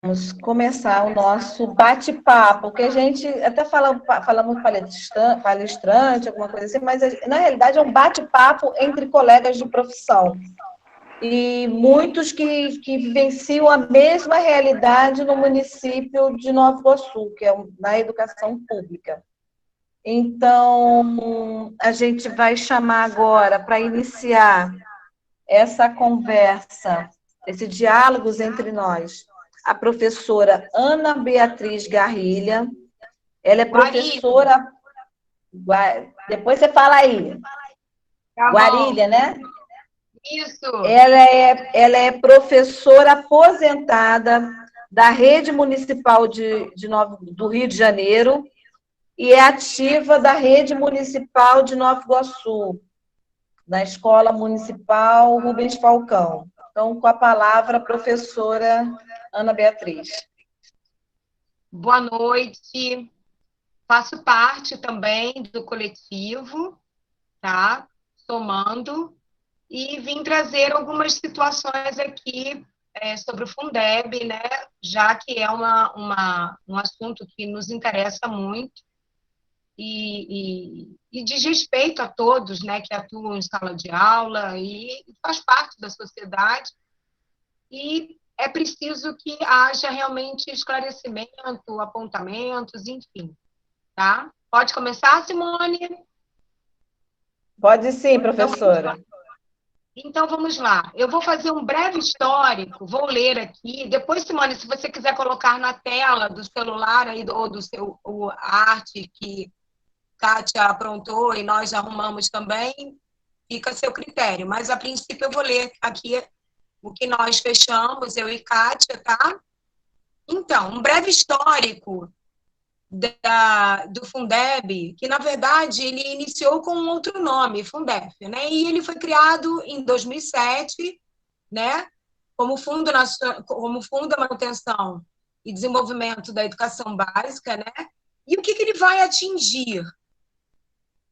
Vamos começar o nosso bate-papo, que a gente até falamos palestrante, alguma coisa assim, mas na realidade é um bate-papo entre colegas de profissão. E muitos que vivenciam a mesma realidade no município de Nova Iguaçu, que é na educação pública. Então, a gente vai chamar agora, para iniciar essa conversa, esse diálogos entre nós, a professora Ana Beatriz Garrilha. Ela é professora... Depois você fala aí. Tá Guarilha, bom. né? Isso. Ela é professora aposentada da Rede Municipal do Rio de Janeiro e é ativa da Rede Municipal de Nova Iguaçu, na Escola Municipal Rubens Falcão. Então, com a palavra, a professora Ana Beatriz. Boa noite. Faço parte também do coletivo, tá? Somando, e vim trazer algumas situações aqui sobre o Fundeb, né? Já que é um assunto que nos interessa muito e diz respeito a todos, né? Que atuam em sala de aula e faz parte da sociedade. E é preciso que haja realmente esclarecimento, apontamentos, enfim, tá? Pode começar, Simone? Pode sim, professora. Então, vamos lá. Eu vou fazer um breve histórico, vou ler aqui. Depois, Simone, se você quiser colocar na tela do celular aí, ou do seu a arte que Kátia aprontou e nós arrumamos também, fica a seu critério. Mas, a princípio, eu vou ler aqui o que nós fechamos, eu e Kátia, tá? Então, um breve histórico do Fundeb, que, na verdade, ele iniciou com um outro nome, Fundef, né? E ele foi criado em 2007, né? Como Fundo da Manutenção e Desenvolvimento da Educação Básica, né? E o que ele vai atingir?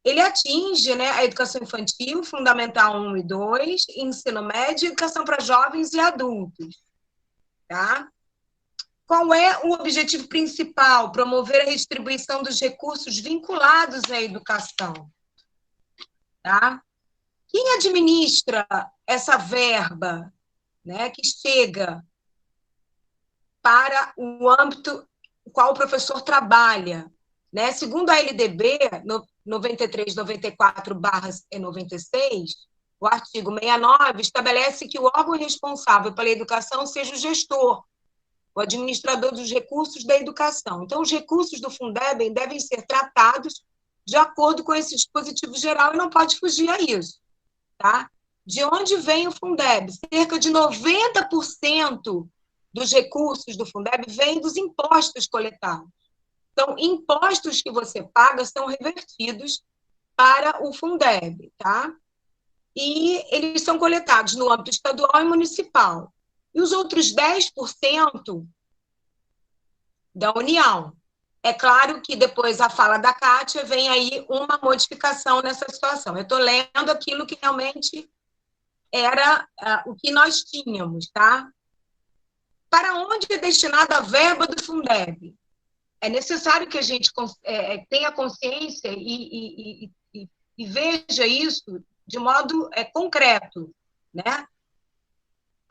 Ele atinge, né, a educação infantil, Fundamental 1 e 2, ensino médio, educação para jovens e adultos, tá? Qual é o objetivo principal? Promover a redistribuição dos recursos vinculados à educação. Tá? Quem administra essa verba, né, que chega para o âmbito no qual o professor trabalha? Né? Segundo a LDB 9394/96, o artigo 69 estabelece que o órgão responsável pela educação seja o gestor, o administrador dos recursos da educação. Então, os recursos do Fundeb devem ser tratados de acordo com esse dispositivo geral e não pode fugir a isso. Tá? De onde vem o Fundeb? Cerca de 90% dos recursos do Fundeb vêm dos impostos coletados. Então, impostos que você paga são revertidos para o Fundeb, tá? E eles são coletados no âmbito estadual e municipal. E os outros 10% da União. É claro que depois a fala da Kátia vem aí uma modificação nessa situação. Eu estou lendo aquilo que realmente era o que nós tínhamos, tá? Para onde é destinada a verba do Fundeb? É necessário que a gente tenha consciência e veja isso de modo concreto, né?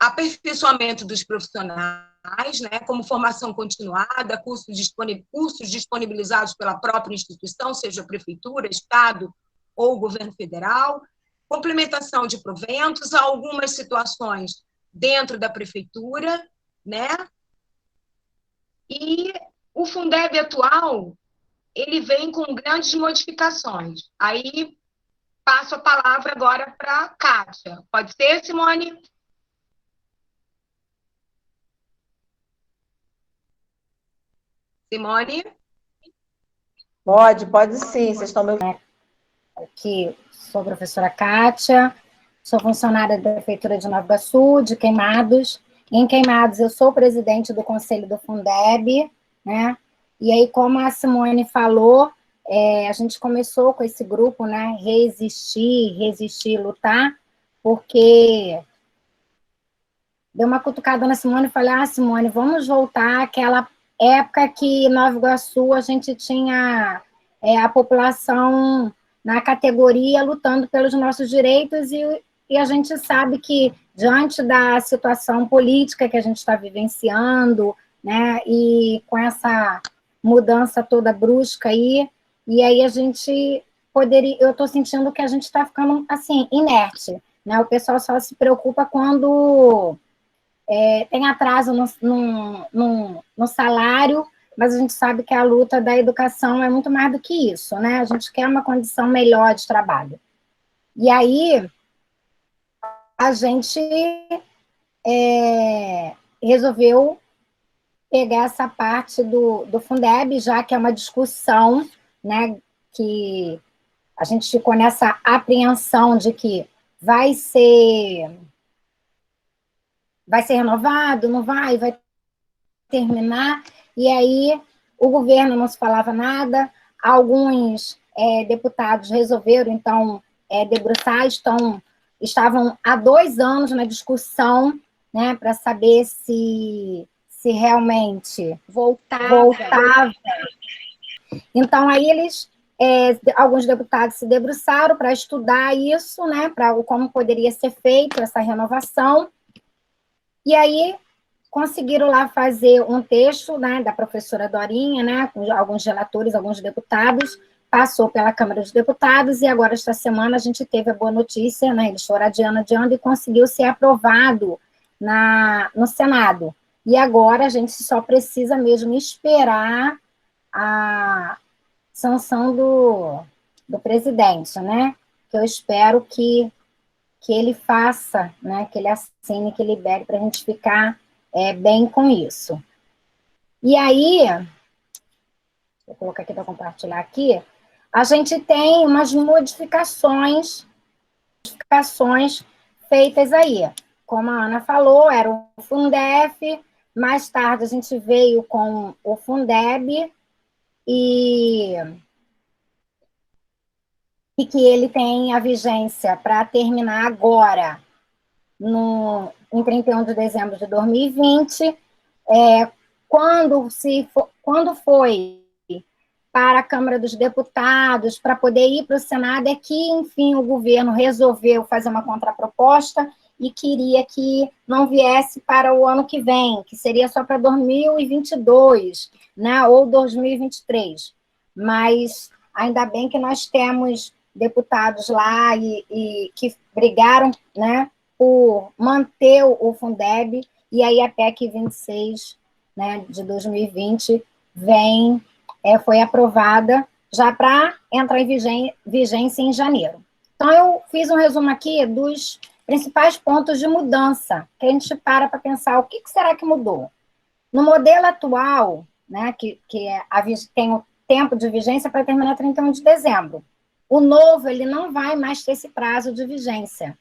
Aperfeiçoamento dos profissionais, né, como formação continuada, cursos disponibilizados pela própria instituição, seja prefeitura, estado ou governo federal, complementação de proventos, algumas situações dentro da prefeitura, né? E o Fundeb atual, ele vem com grandes modificações. Aí passo a palavra agora para a Kátia. Pode ser, Simone? Simone? Pode sim, vocês estão me ouvindo. Aqui, sou a professora Kátia, sou funcionária da Prefeitura de Nova Iguaçu, de Queimados. Em Queimados, eu sou presidente do Conselho do Fundeb, né? E aí, como a Simone falou, a gente começou com esse grupo, né? Resistir, lutar, porque dei uma cutucada na Simone e falei, Simone, vamos voltar àquela época que em Nova Iguaçu a gente tinha a população na categoria lutando pelos nossos direitos e a gente sabe que, diante da situação política que a gente está vivenciando, né, e com essa mudança toda brusca aí, e aí a gente poderia, eu estou sentindo que a gente está ficando, assim, inerte, né, o pessoal só se preocupa quando tem atraso no salário, mas a gente sabe que a luta da educação é muito mais do que isso, né, a gente quer uma condição melhor de trabalho. E aí, a gente resolveu pegar essa parte do Fundeb, já que é uma discussão, né, que a gente ficou nessa apreensão de que vai ser renovado, não vai terminar, e aí o governo não se falava nada, alguns deputados resolveram, então, debruçar, estavam há 2 anos na discussão, né, para saber se realmente voltava. Então, aí alguns deputados se debruçaram para estudar isso, né, para como poderia ser feito essa renovação, e aí conseguiram lá fazer um texto, né, da professora Dorinha, né, com alguns relatores, alguns deputados, passou pela Câmara dos Deputados, e agora, esta semana, a gente teve a boa notícia, né, eles foram adiando, e conseguiu ser aprovado no Senado. E agora a gente só precisa mesmo esperar a sanção do presidente, né, que eu espero que ele faça, né, que ele assine, que libere, para a gente ficar bem com isso. E aí, vou colocar aqui para compartilhar aqui, a gente tem umas modificações feitas aí. Como a Ana falou, era o Fundef, mais tarde a gente veio com o Fundeb, e que ele tem a vigência para terminar agora, em 31 de dezembro de 2020, quando foi para a Câmara dos Deputados, para poder ir para o Senado, é que, enfim, o governo resolveu fazer uma contraproposta e queria que não viesse para o ano que vem, que seria só para 2022, né, ou 2023. Mas ainda bem que nós temos deputados lá e que brigaram, né, por manter o Fundeb, e aí a PEC 26, né, de 2020 foi aprovada já para entrar em vigência em janeiro. Então, eu fiz um resumo aqui dos principais pontos de mudança, que a gente para pensar o que será que mudou. No modelo atual, né, que tem o tempo de vigência para terminar 31 de dezembro, o novo ele não vai mais ter esse prazo de vigência,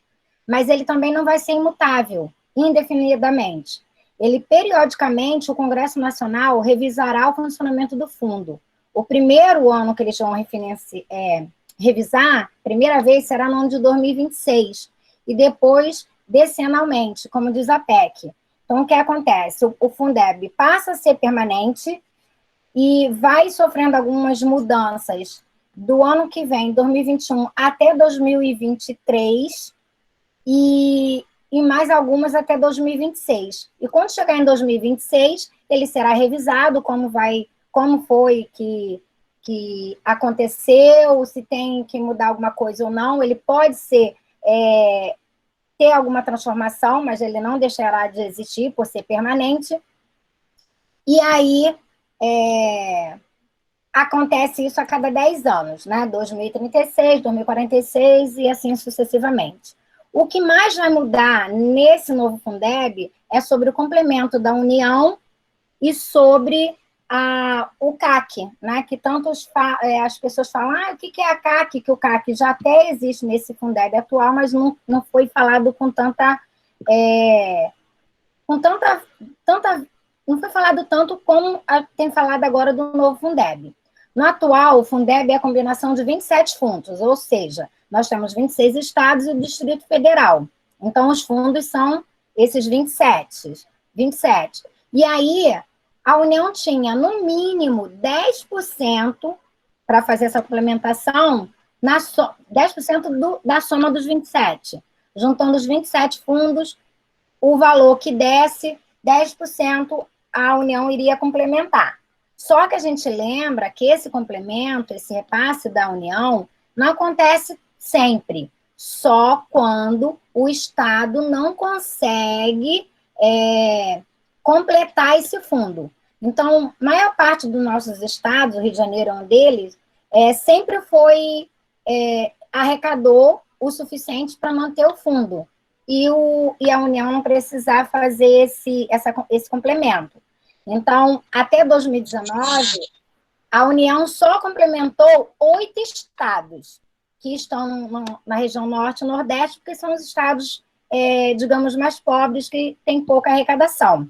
mas ele também não vai ser imutável, indefinidamente. Ele, periodicamente, o Congresso Nacional revisará o funcionamento do fundo. O primeiro ano que eles vão revisar, primeira vez, será no ano de 2026, e depois, decenalmente, como diz a PEC. Então, o que acontece? O Fundeb passa a ser permanente e vai sofrendo algumas mudanças do ano que vem, 2021, até 2023, e mais algumas até 2026. E quando chegar em 2026, ele será revisado, como foi que aconteceu, se tem que mudar alguma coisa ou não. Ele pode ter alguma transformação, mas ele não deixará de existir por ser permanente. E aí, acontece isso a cada 10 anos, né? 2036, 2046 e assim sucessivamente. O que mais vai mudar nesse novo Fundeb é sobre o complemento da União e sobre o CAC, né? Que as pessoas falam, o que é a CAC? Que o CAC já até existe nesse Fundeb atual, mas não foi falado com tanta não foi falado tanto como tem falado agora do novo Fundeb. No atual, o Fundeb é a combinação de 27 fundos, ou seja, nós temos 26 estados e o Distrito Federal. Então, os fundos são esses 27. E aí, a União tinha, no mínimo, 10% para fazer essa complementação, 10% da soma dos 27. Juntando os 27 fundos, o valor que desse, 10% a União iria complementar. Só que a gente lembra que esse complemento, esse repasse da União, não acontece sempre, só quando o Estado não consegue completar esse fundo. Então, a maior parte dos nossos estados, o Rio de Janeiro é um deles, sempre arrecadou o suficiente para manter o fundo. E a União não precisar fazer esse complemento. Então, até 2019, a União só complementou 8 estados que estão na região norte e nordeste, porque são os estados, digamos, mais pobres, que têm pouca arrecadação.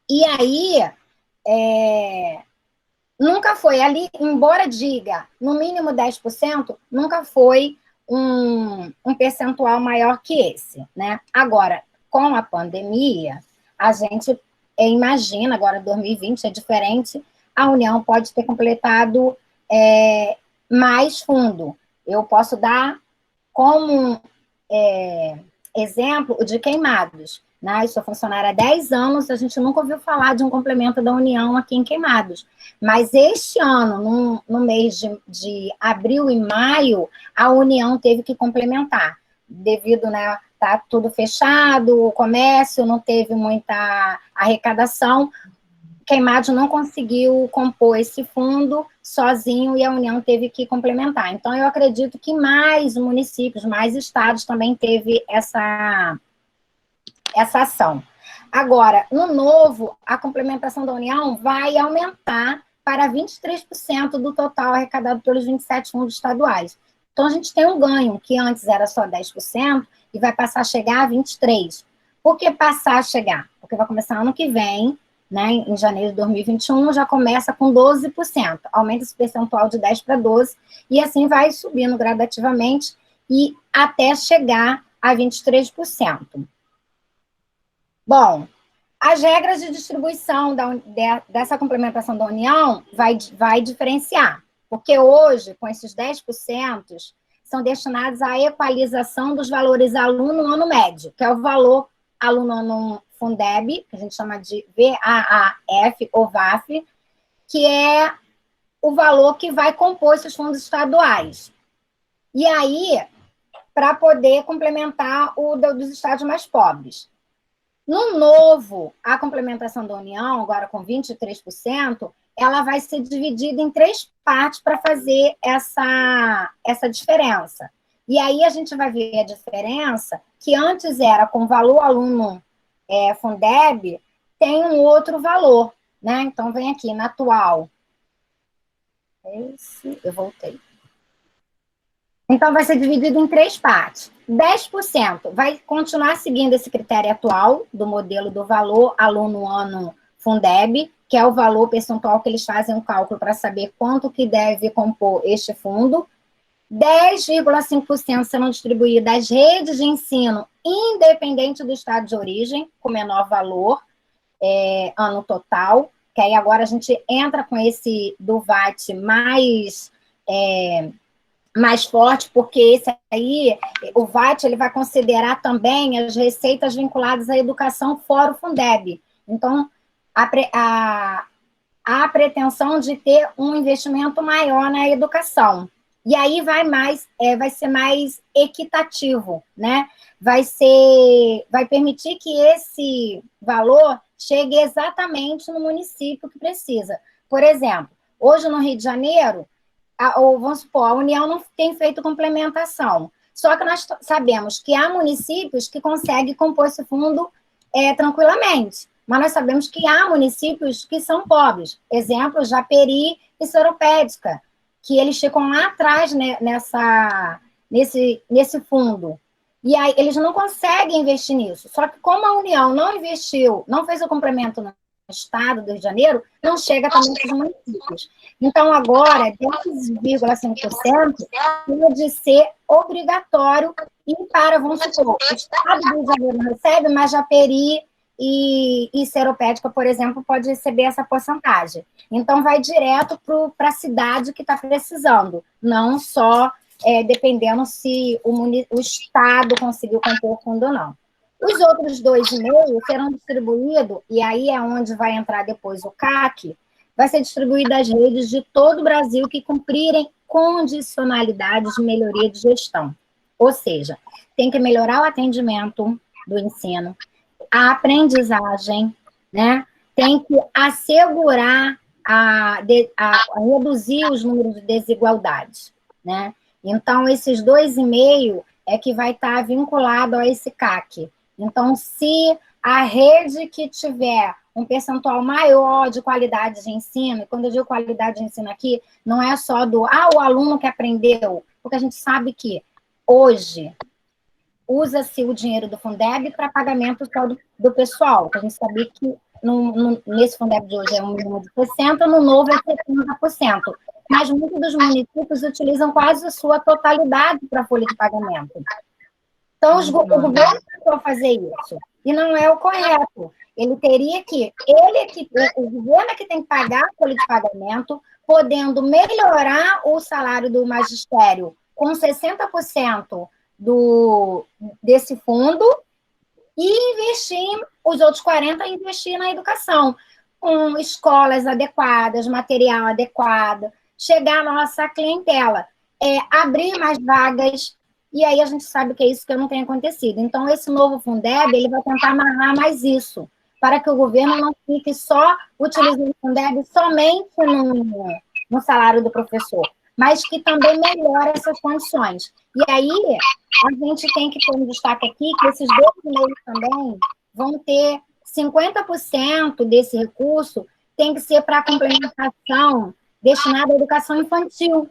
E aí, nunca foi ali, embora diga no mínimo 10%, nunca foi um percentual maior que esse, né? Agora, com a pandemia, a gente imagina, agora 2020 é diferente, a União pode ter completado mais fundo. Eu posso dar como exemplo o de Queimados, né? Eu sou funcionária há 10 anos, a gente nunca ouviu falar de um complemento da União aqui em Queimados. Mas este ano, no mês de abril e maio, a União teve que complementar, devido, né, tá tudo fechado, o comércio não teve muita arrecadação, Queimados não conseguiu compor esse fundo sozinho e a União teve que complementar. Então, eu acredito que mais municípios, mais estados também teve essa ação. Agora, no novo, a complementação da União vai aumentar para 23% do total arrecadado pelos 27 fundos estaduais. Então, a gente tem um ganho, que antes era só 10%, e vai passar a chegar a 23%. Por que passar a chegar? Porque vai começar ano que vem, né, em janeiro de 2021, já começa com 12%. Aumenta esse percentual de 10% para 12%, e assim vai subindo gradativamente, e até chegar a 23%. Bom, as regras de distribuição dessa complementação da União vai diferenciar, porque hoje, com esses 10%, são destinados à equalização dos valores aluno-ano médio, que é o valor aluno-ano Fundeb, que a gente chama de VAAF ou VAF, que é o valor que vai compor esses fundos estaduais. E aí, para poder complementar o dos estados mais pobres. No novo, a complementação da União, agora com 23%, ela vai ser dividida em 3 partes para fazer essa diferença. E aí a gente vai ver a diferença, que antes era com valor aluno Fundeb, tem um outro valor, né? Então, vem aqui, na atual. Eu voltei. Então, vai ser dividido em 3 partes. 10% vai continuar seguindo esse critério atual do modelo do valor aluno-ano Fundeb, que é o valor percentual que eles fazem um cálculo para saber quanto que deve compor este fundo. 10,5% serão distribuídas às redes de ensino, independente do estado de origem, com menor valor, ano total, que aí agora a gente entra com esse do VAT mais forte, porque esse aí, o VAT, ele vai considerar também as receitas vinculadas à educação fora o Fundeb. Então, a pretensão de ter um investimento maior na educação. E aí vai ser mais equitativo, né? Vai permitir que esse valor chegue exatamente no município que precisa. Por exemplo, hoje no Rio de Janeiro, vamos supor, a União não tem feito complementação. Só que nós sabemos que há municípios que conseguem compor esse fundo tranquilamente. Mas nós sabemos que há municípios que são pobres. Exemplo, Japeri e Seropédica, que eles ficam lá atrás, né, nesse fundo. E aí eles não conseguem investir nisso. Só que como a União não investiu, não fez o complemento no estado do Rio de Janeiro, não chega também para os municípios. Então, agora, 10,5% pode ser obrigatório e para, vamos supor, o estado do Rio de Janeiro não recebe, mas Japeri e Seropédica, por exemplo, pode receber essa porcentagem. Então, vai direto para a cidade que está precisando, não só dependendo se o estado conseguiu compor o fundo ou não. Os outros 2,5 serão distribuídos, e aí é onde vai entrar depois o CAC, vai ser distribuído às redes de todo o Brasil que cumprirem condicionalidades de melhoria de gestão. Ou seja, tem que melhorar o atendimento do ensino, a aprendizagem, né? Tem que assegurar a reduzir os números de desigualdades, né? Então, esses 2,5 é que vai estar vinculado a esse CAC. Então, se a rede que tiver um percentual maior de qualidade de ensino, e quando eu digo qualidade de ensino aqui, não é só o aluno que aprendeu, porque a gente sabe que hoje usa-se o dinheiro do Fundeb para pagamento só do pessoal, porque a gente sabia que nesse Fundeb de hoje é um mínimo de 60%, no novo é 70%. Mas muitos dos municípios utilizam quase a sua totalidade para a folha de pagamento. Então, o governo tentou fazer isso, e não é o correto. Ele teria que, o governo é que tem que pagar a folha de pagamento, podendo melhorar o salário do magistério com 60% desse fundo, e investir, os outros 40% investir na educação, com escolas adequadas, material adequado, chegar na nossa clientela, abrir mais vagas, e aí a gente sabe que é isso que não tem acontecido. Então, esse novo Fundeb, ele vai tentar amarrar mais isso, para que o governo não fique só utilizando o Fundeb somente no salário do professor, mas que também melhore essas condições. E aí, a gente tem que ter um destaque aqui, que esses 2,5 também vão ter 50% desse recurso tem que ser para a complementação destinada à educação infantil,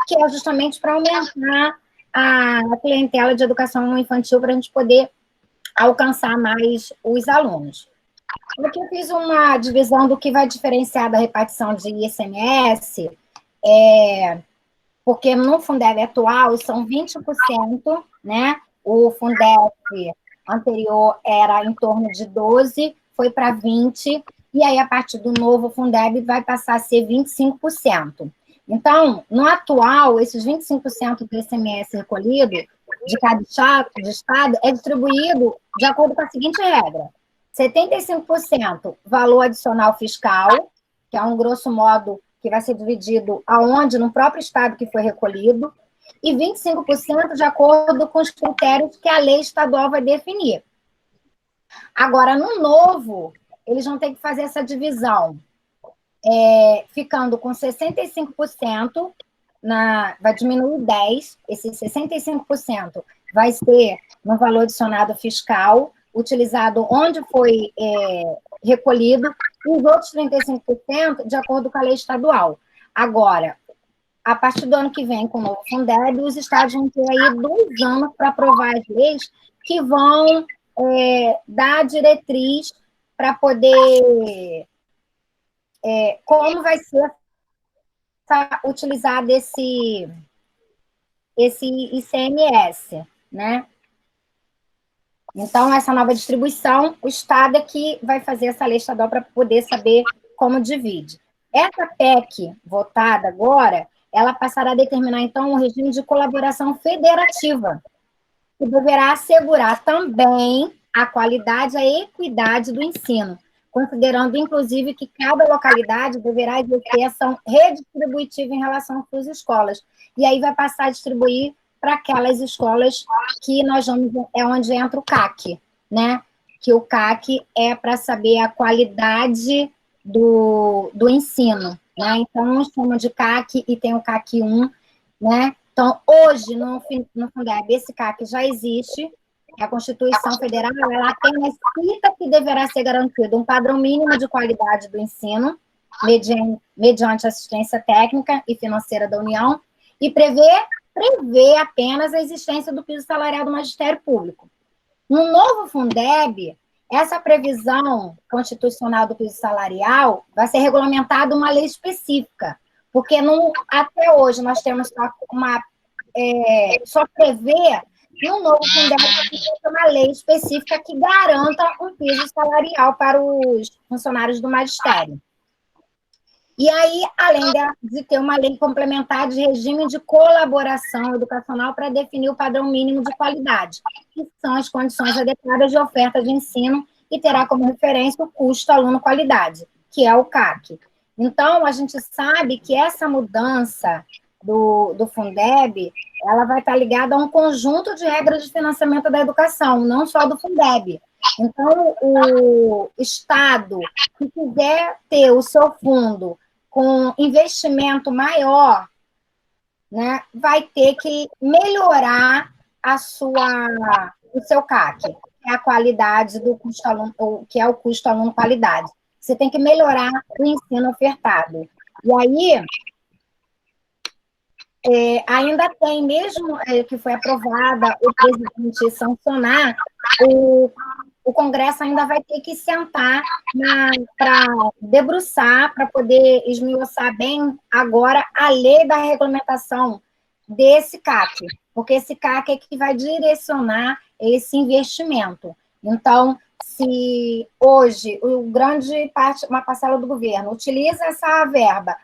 que é justamente para aumentar a clientela de educação infantil, para a gente poder alcançar mais os alunos. Aqui eu fiz uma divisão do que vai diferenciar da repartição de ICMS, porque no Fundeb atual são 20%, né? O Fundeb anterior era em torno de 12%, foi para 20%, e aí a partir do novo Fundeb vai passar a ser 25%. Então, no atual, esses 25% do ICMS recolhido de cada estado é distribuído de acordo com a seguinte regra: 75% valor adicional fiscal, que é um grosso modo que vai ser dividido aonde? No próprio estado que foi recolhido, e 25% de acordo com os critérios que a lei estadual vai definir. Agora, no novo, eles vão ter que fazer essa divisão, ficando com 65%, vai diminuir 10%, esse 65% vai ser no valor adicionado fiscal, utilizado onde foi recolhido, e os outros 35% de acordo com a lei estadual. Agora, a partir do ano que vem, com o novo Fundeb, os estados vão ter aí 2 anos para aprovar as leis que vão dar diretriz para poder... como vai ser utilizado esse ICMS, né? Então, essa nova distribuição, o Estado é que vai fazer essa lei estadual para poder saber como divide. Essa PEC votada agora, ela passará a determinar, então, um regime de colaboração federativa, que deverá assegurar também a qualidade e a equidade do ensino, considerando, inclusive, que cada localidade deverá exercer ação redistributiva em relação às suas escolas. E aí vai passar a distribuir para aquelas escolas que nós vamos... É onde entra o CAC, né? Que o CAC é para saber a qualidade do ensino, né? Então, uns chamam de CAC e tem o CAC 1, né? Então, hoje, no Fundeb, esse CAC já existe. A Constituição Federal, ela apenas cita que deverá ser garantido um padrão mínimo de qualidade do ensino, mediante assistência técnica e financeira da União, e prevê apenas a existência do piso salarial do magistério público. No novo Fundeb, essa previsão constitucional do piso salarial vai ser regulamentada uma lei específica, porque até hoje nós temos só prevê que um novo Fundeb tem uma lei específica que garanta um piso salarial para os funcionários do magistério. E aí, além de ter uma lei complementar de regime de colaboração educacional para definir o padrão mínimo de qualidade, que são as condições adequadas de oferta de ensino e terá como referência o custo aluno-qualidade, que é o CAC. Então, a gente sabe que essa mudança do Fundeb, ela vai estar ligada a um conjunto de regras de financiamento da educação, não só do Fundeb. Então, o Estado que quiser ter o seu fundo com investimento maior, né, vai ter que melhorar o seu CAC, que é a qualidade do custo aluno, que é o custo aluno-qualidade. Você tem que melhorar o ensino ofertado. E aí, ainda tem, mesmo que foi aprovada, o presidente sancionar, o Congresso ainda vai ter que sentar para debruçar, para poder esmiuçar bem agora a lei da regulamentação desse CAC, porque esse CAC é que vai direcionar esse investimento. Então, se hoje uma parcela do governo utiliza essa verba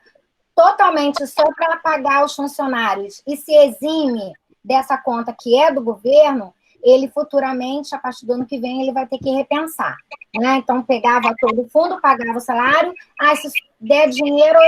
totalmente só para pagar os funcionários e se exime dessa conta que é do governo, ele futuramente, a partir do ano que vem, ele vai ter que repensar. Né? Então, pegava todo o fundo, pagava o salário, se der dinheiro,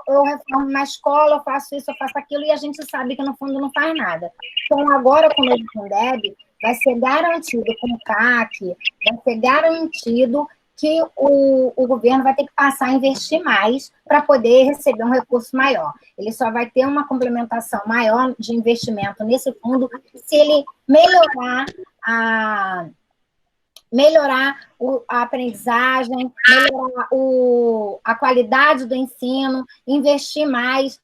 eu reformo uma escola, eu faço isso, eu faço aquilo, e a gente sabe que no fundo não faz nada. Então, agora, com o novo Fundeb, vai ser garantido com o CAC, vai ser garantido que o governo vai ter que passar a investir mais para poder receber um recurso maior. Ele só vai ter uma complementação maior de investimento nesse fundo se ele melhorar a aprendizagem, melhorar a qualidade do ensino, investir mais.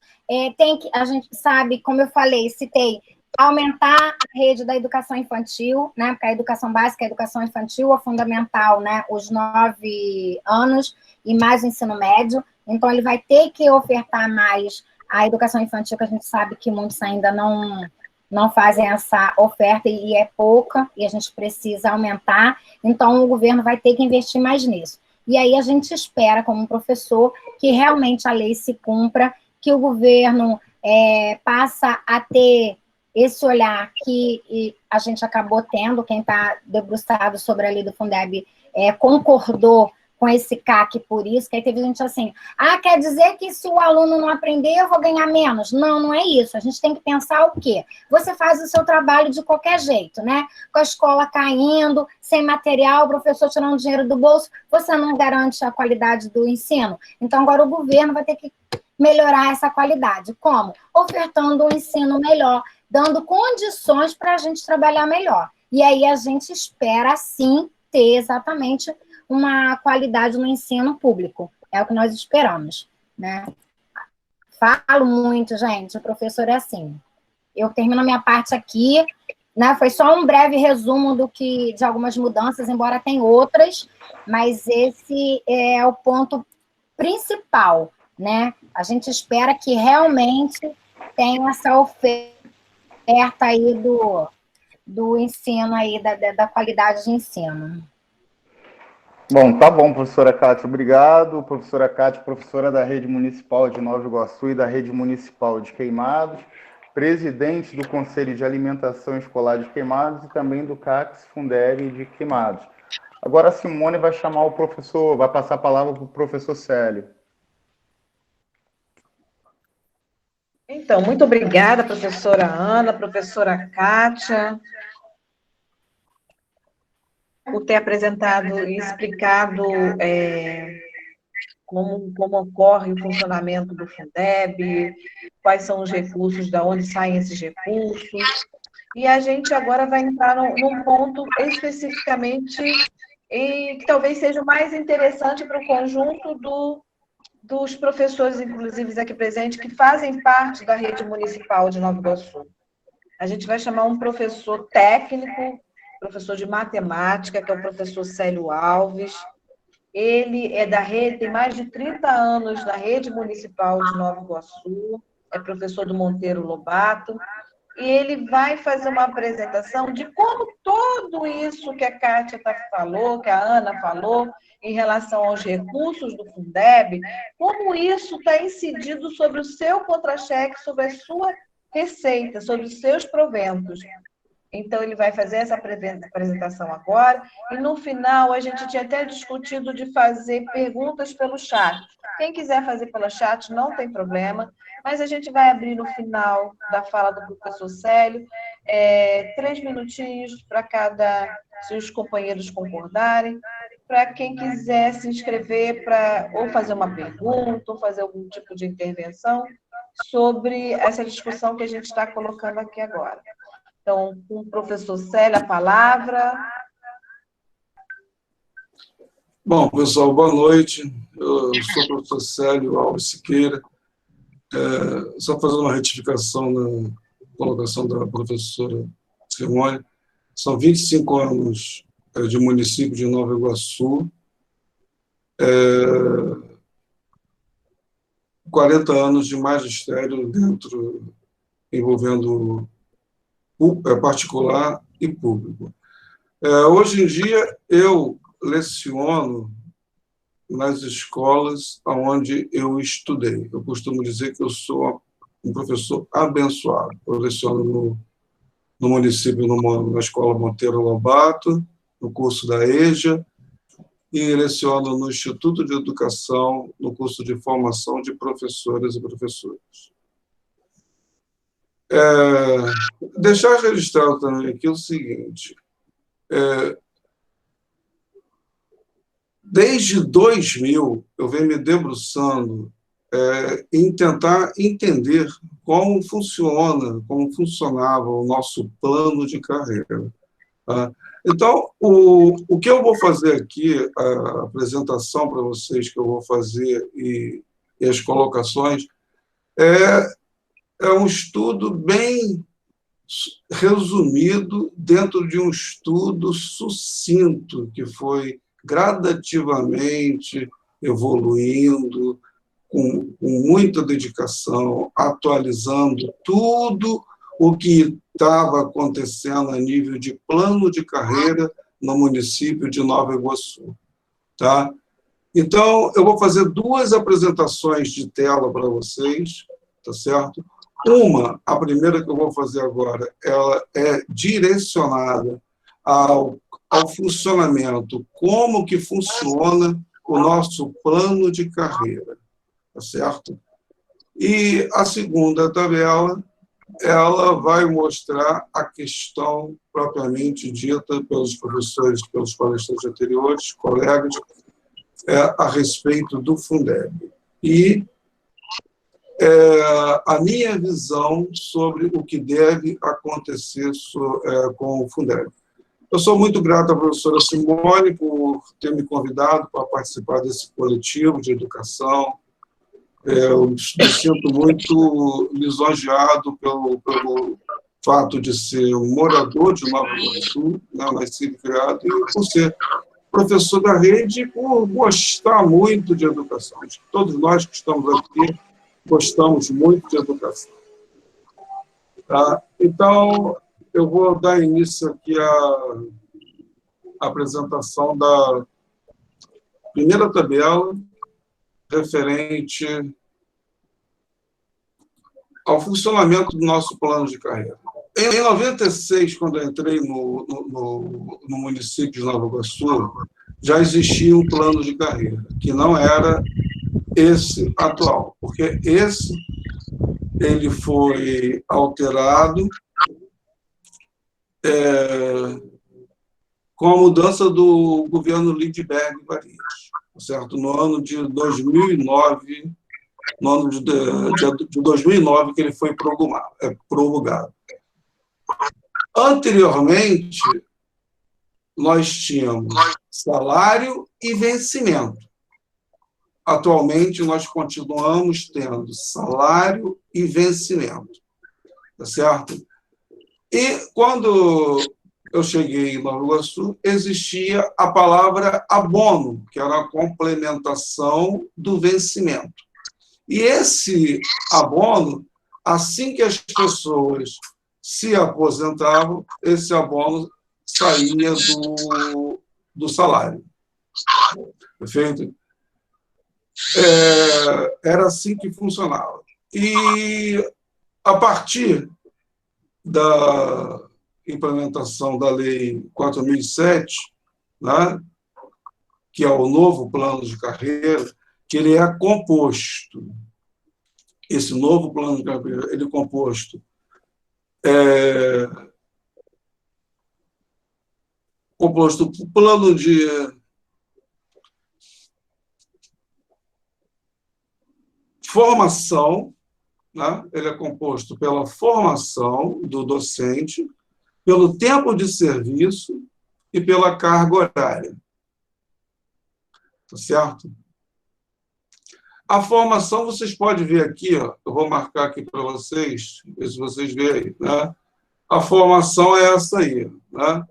A gente sabe, como eu falei, citei, aumentar a rede da educação infantil, né? Porque a educação básica, a educação infantil, é fundamental, né? Os 9 anos e mais o ensino médio. Então, ele vai ter que ofertar mais a educação infantil, que a gente sabe que muitos ainda não fazem essa oferta e é pouca, e a gente precisa aumentar. Então, o governo vai ter que investir mais nisso. E aí, a gente espera, como professor, que realmente a lei se cumpra, que o governo passa a ter esse olhar que a gente acabou tendo, quem está debruçado sobre a lei do Fundeb concordou com esse CAC por isso, que aí teve gente assim, quer dizer que se o aluno não aprender, eu vou ganhar menos? Não, não é isso. A gente tem que pensar o quê? Você faz o seu trabalho de qualquer jeito, né? Com a escola caindo, sem material, o professor tirando dinheiro do bolso, você não garante a qualidade do ensino. Então, agora o governo vai ter que melhorar essa qualidade. Como? Ofertando um ensino melhor, dando condições para a gente trabalhar melhor. E aí a gente espera, sim, ter exatamente uma qualidade no ensino público. É o que nós esperamos, né? Falo muito, gente, o professor é assim. Eu termino a minha parte aqui, né? Foi só um breve resumo de algumas mudanças, embora tenha outras, mas esse é o ponto principal, né? A gente espera que realmente tenha essa oferta aí do ensino aí, da qualidade de ensino. Bom, tá bom, professora Kátia, obrigado. Professora Kátia, professora da Rede Municipal de Nova Iguaçu e da Rede Municipal de Queimados, presidente do Conselho de Alimentação Escolar de Queimados e também do CACS Fundeb de Queimados. Agora a Simone vai chamar o professor, vai passar a palavra para o professor Célio. Então, muito obrigada, professora Ana, professora Kátia, por ter apresentado e explicado como ocorre o funcionamento do Fundeb, quais são os recursos, de onde saem esses recursos. E a gente agora vai entrar num ponto especificamente que talvez seja o mais interessante para o conjunto dos professores, inclusive aqui presentes, que fazem parte da rede municipal de Nova Iguaçu. A gente vai chamar um professor técnico professor de matemática, que é o professor Célio Alves. Ele é da rede, tem mais de 30 anos na rede municipal de Nova Iguaçu, é professor do Monteiro Lobato, e ele vai fazer uma apresentação de como tudo isso que a Kátia falou, que a Ana falou, em relação aos recursos do Fundeb, como isso está incidindo sobre o seu contra-cheque, sobre a sua receita, sobre os seus proventos. Então, ele vai fazer essa apresentação agora, e no final a gente tinha até discutido de fazer perguntas pelo chat. Quem quiser fazer pelo chat, não tem problema, mas a gente vai abrir no final da fala do professor Célio, 3 minutinhos para cada, se os companheiros concordarem, para quem quiser se inscrever para ou fazer uma pergunta, ou fazer algum tipo de intervenção sobre essa discussão que a gente está colocando aqui agora. Então, com o professor Célio, a palavra. Bom, pessoal, boa noite. Eu sou o professor Célio Alves Siqueira. Só fazendo uma retificação na colocação da professora Simone. São 25 anos de município de Nova Iguaçu, 40 anos de magistério envolvendo particular e público. Hoje em dia, eu leciono nas escolas onde eu estudei. Eu costumo dizer que eu sou um professor abençoado. Eu leciono no município, na Escola Monteiro Lobato, no curso da EJA, e leciono no Instituto de Educação, no curso de formação de professoras e professores. Deixar registrado também aqui o seguinte, desde 2000, eu venho me debruçando em tentar entender como funcionava o nosso plano de carreira. Tá? Então, o que eu vou fazer aqui, a apresentação para vocês que eu vou fazer e as colocações, é um estudo bem resumido dentro de um estudo sucinto que foi gradativamente evoluindo, com muita dedicação, atualizando tudo o que estava acontecendo a nível de plano de carreira no município de Nova Iguaçu. Tá? Então, eu vou fazer 2 apresentações de tela para vocês, tá certo? A primeira que eu vou fazer agora, ela é direcionada ao funcionamento, como que funciona o nosso plano de carreira, tá certo? E a segunda tabela, ela vai mostrar a questão propriamente dita pelos professores, pelos palestrantes anteriores, colegas, a respeito do Fundeb. E a minha visão sobre o que deve acontecer com o Fundeb. Eu sou muito grato à professora Simone por ter me convidado para participar desse coletivo de educação. Eu me sinto muito lisonjeado pelo fato de ser um morador de Nova Iguaçu, nascido e criado, e por ser professor da rede, por gostar muito de educação. Todos nós que estamos aqui gostamos muito de educação. Tá? Então, eu vou dar início aqui à apresentação da primeira tabela referente ao funcionamento do nosso plano de carreira. Em 96, quando eu entrei no município de Nova Iguaçu, já existia um plano de carreira, que não era esse atual, porque ele foi alterado com a mudança do governo Lindbergh Farias, certo? No ano de 2009, no ano de 2009 que ele foi promulgado. Anteriormente, nós tínhamos salário e vencimento. Atualmente, nós continuamos tendo salário e vencimento, tá certo? E quando eu cheguei em Nova Iguaçu, existia a palavra abono, que era a complementação do vencimento. E esse abono, assim que as pessoas se aposentavam, esse abono saía do salário. Perfeito? Era assim que funcionava. E, a partir da implementação da Lei 4.007, né, que é o novo plano de carreira, que ele é composto. Esse novo plano de carreira, ele é composto por plano de formação, né? Ele é composto pela formação do docente, pelo tempo de serviço e pela carga horária. Tá certo? A formação, vocês podem ver aqui, ó, eu vou marcar aqui para vocês, ver se vocês veem, né? A formação é essa aí, né?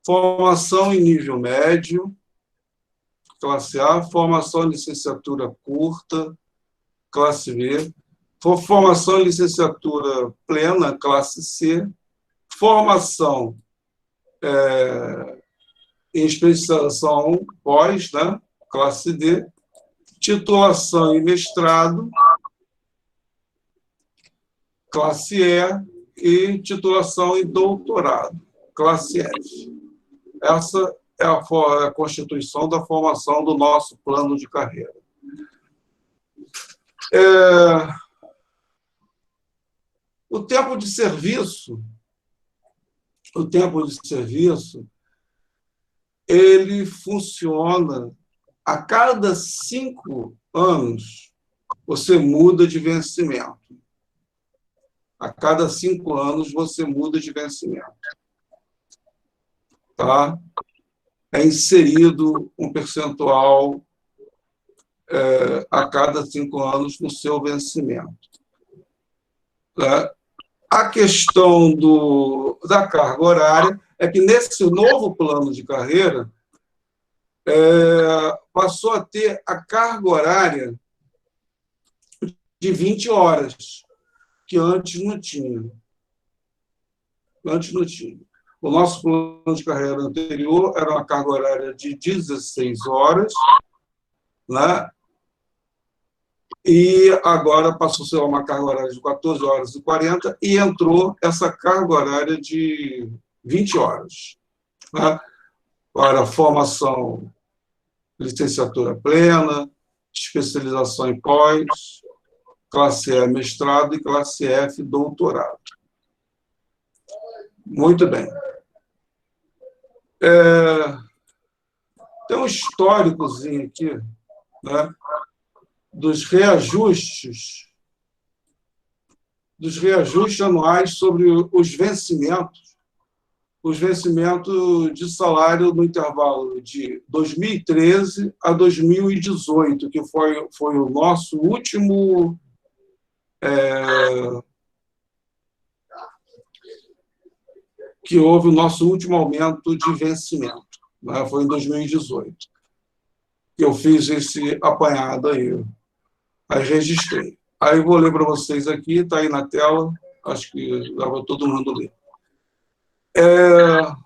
Formação em nível médio, classe A, formação em licenciatura curta, classe B, formação em licenciatura plena, classe C, formação em especialização pós, né? Classe D, titulação em mestrado, classe E, e titulação em doutorado, classe F. Essa é a constituição da formação do nosso plano de carreira. O tempo de serviço, ele funciona a cada 5 anos, você muda de vencimento. A cada 5 anos, você muda de vencimento. Tá? É inserido um percentual a cada 5 anos no seu vencimento. Tá? A questão da carga horária é que, nesse novo plano de carreira, passou a ter a carga horária de 20 horas, que antes não tinha. O nosso plano de carreira anterior era uma carga horária de 16 horas, né? E agora passou a ser uma carga horária de 14 horas e 40, e entrou essa carga horária de 20 horas. Né? Para formação, licenciatura plena, especialização em pós, classe E, mestrado, e classe F, doutorado. Muito bem. Tem um históricozinho aqui, né, dos reajustes anuais sobre os vencimentos de salário no intervalo de 2013 a 2018, que foi o nosso último que houve o nosso último aumento de vencimento, né? Foi em 2018. Eu fiz esse apanhado aí registrei. Aí eu vou ler para vocês aqui, está aí na tela, acho que dá para todo mundo ler.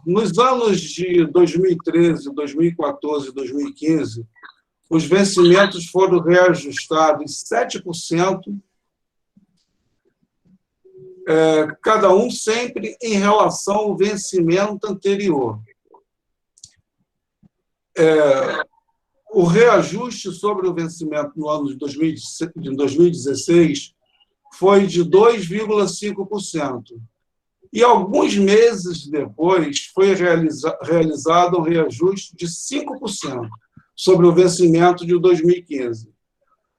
Nos anos de 2013, 2014 e 2015, os vencimentos foram reajustados em 7%, cada um sempre em relação ao vencimento anterior. O reajuste sobre o vencimento no ano de 2016 foi de 2,5%. E, alguns meses depois, foi realizado um reajuste de 5% sobre o vencimento de 2015.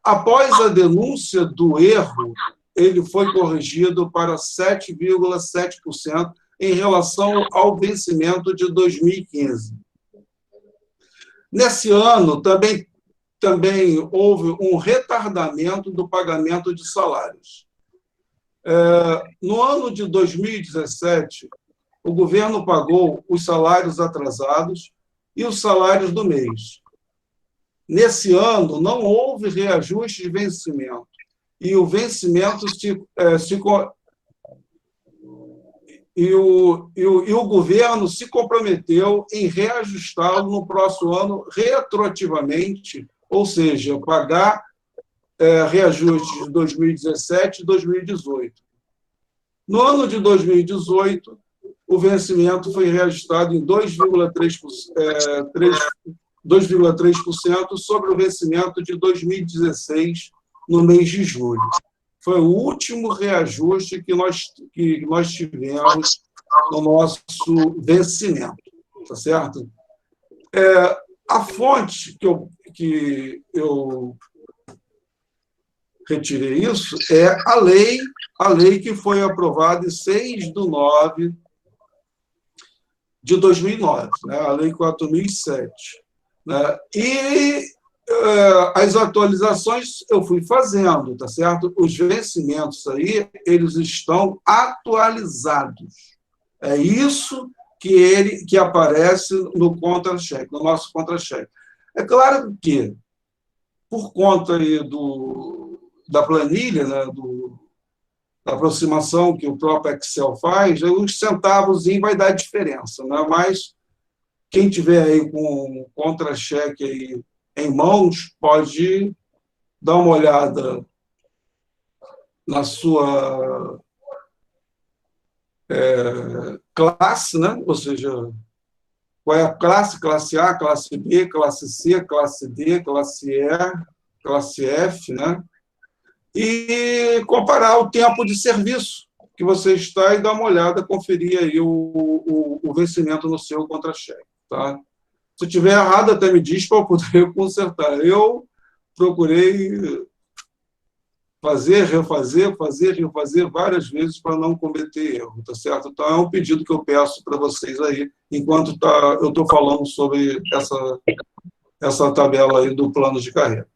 Após a denúncia do erro, ele foi corrigido para 7,7% em relação ao vencimento de 2015. Nesse ano, também houve um retardamento do pagamento de salários. No ano de 2017, o governo pagou os salários atrasados e os salários do mês. Nesse ano, não houve reajuste de vencimento, e o vencimento o governo se comprometeu em reajustá-lo no próximo ano retroativamente, ou seja, pagar reajustes de 2017 e 2018. No ano de 2018, o vencimento foi reajustado em 2,3% sobre o vencimento de 2016, no mês de julho. Foi o último reajuste que nós tivemos no nosso vencimento, tá certo? A fonte que eu retirei isso é a lei que foi aprovada em 6/9 de 2009, né? A Lei 4.007. Né? E as atualizações eu fui fazendo, tá certo? Os vencimentos aí, eles estão atualizados. É isso que aparece no contra-cheque, no nosso contra-cheque. É claro que, por conta aí da planilha, né, da aproximação que o próprio Excel faz, os centavos vai dar diferença, né? Mas quem tiver aí com contra-cheque aí em mãos pode dar uma olhada na sua classe, né? Ou seja, qual é a classe? Classe A, classe B, classe C, classe D, classe E, classe F, né? E comparar o tempo de serviço que você está e dar uma olhada, conferir aí o vencimento no seu contra-cheque, tá? Se tiver errado, até me diz para eu poder consertar. Eu procurei refazer várias vezes para não cometer erro, tá certo? Então, é um pedido que eu peço para vocês aí, enquanto eu estou falando sobre essa tabela aí do plano de carreira.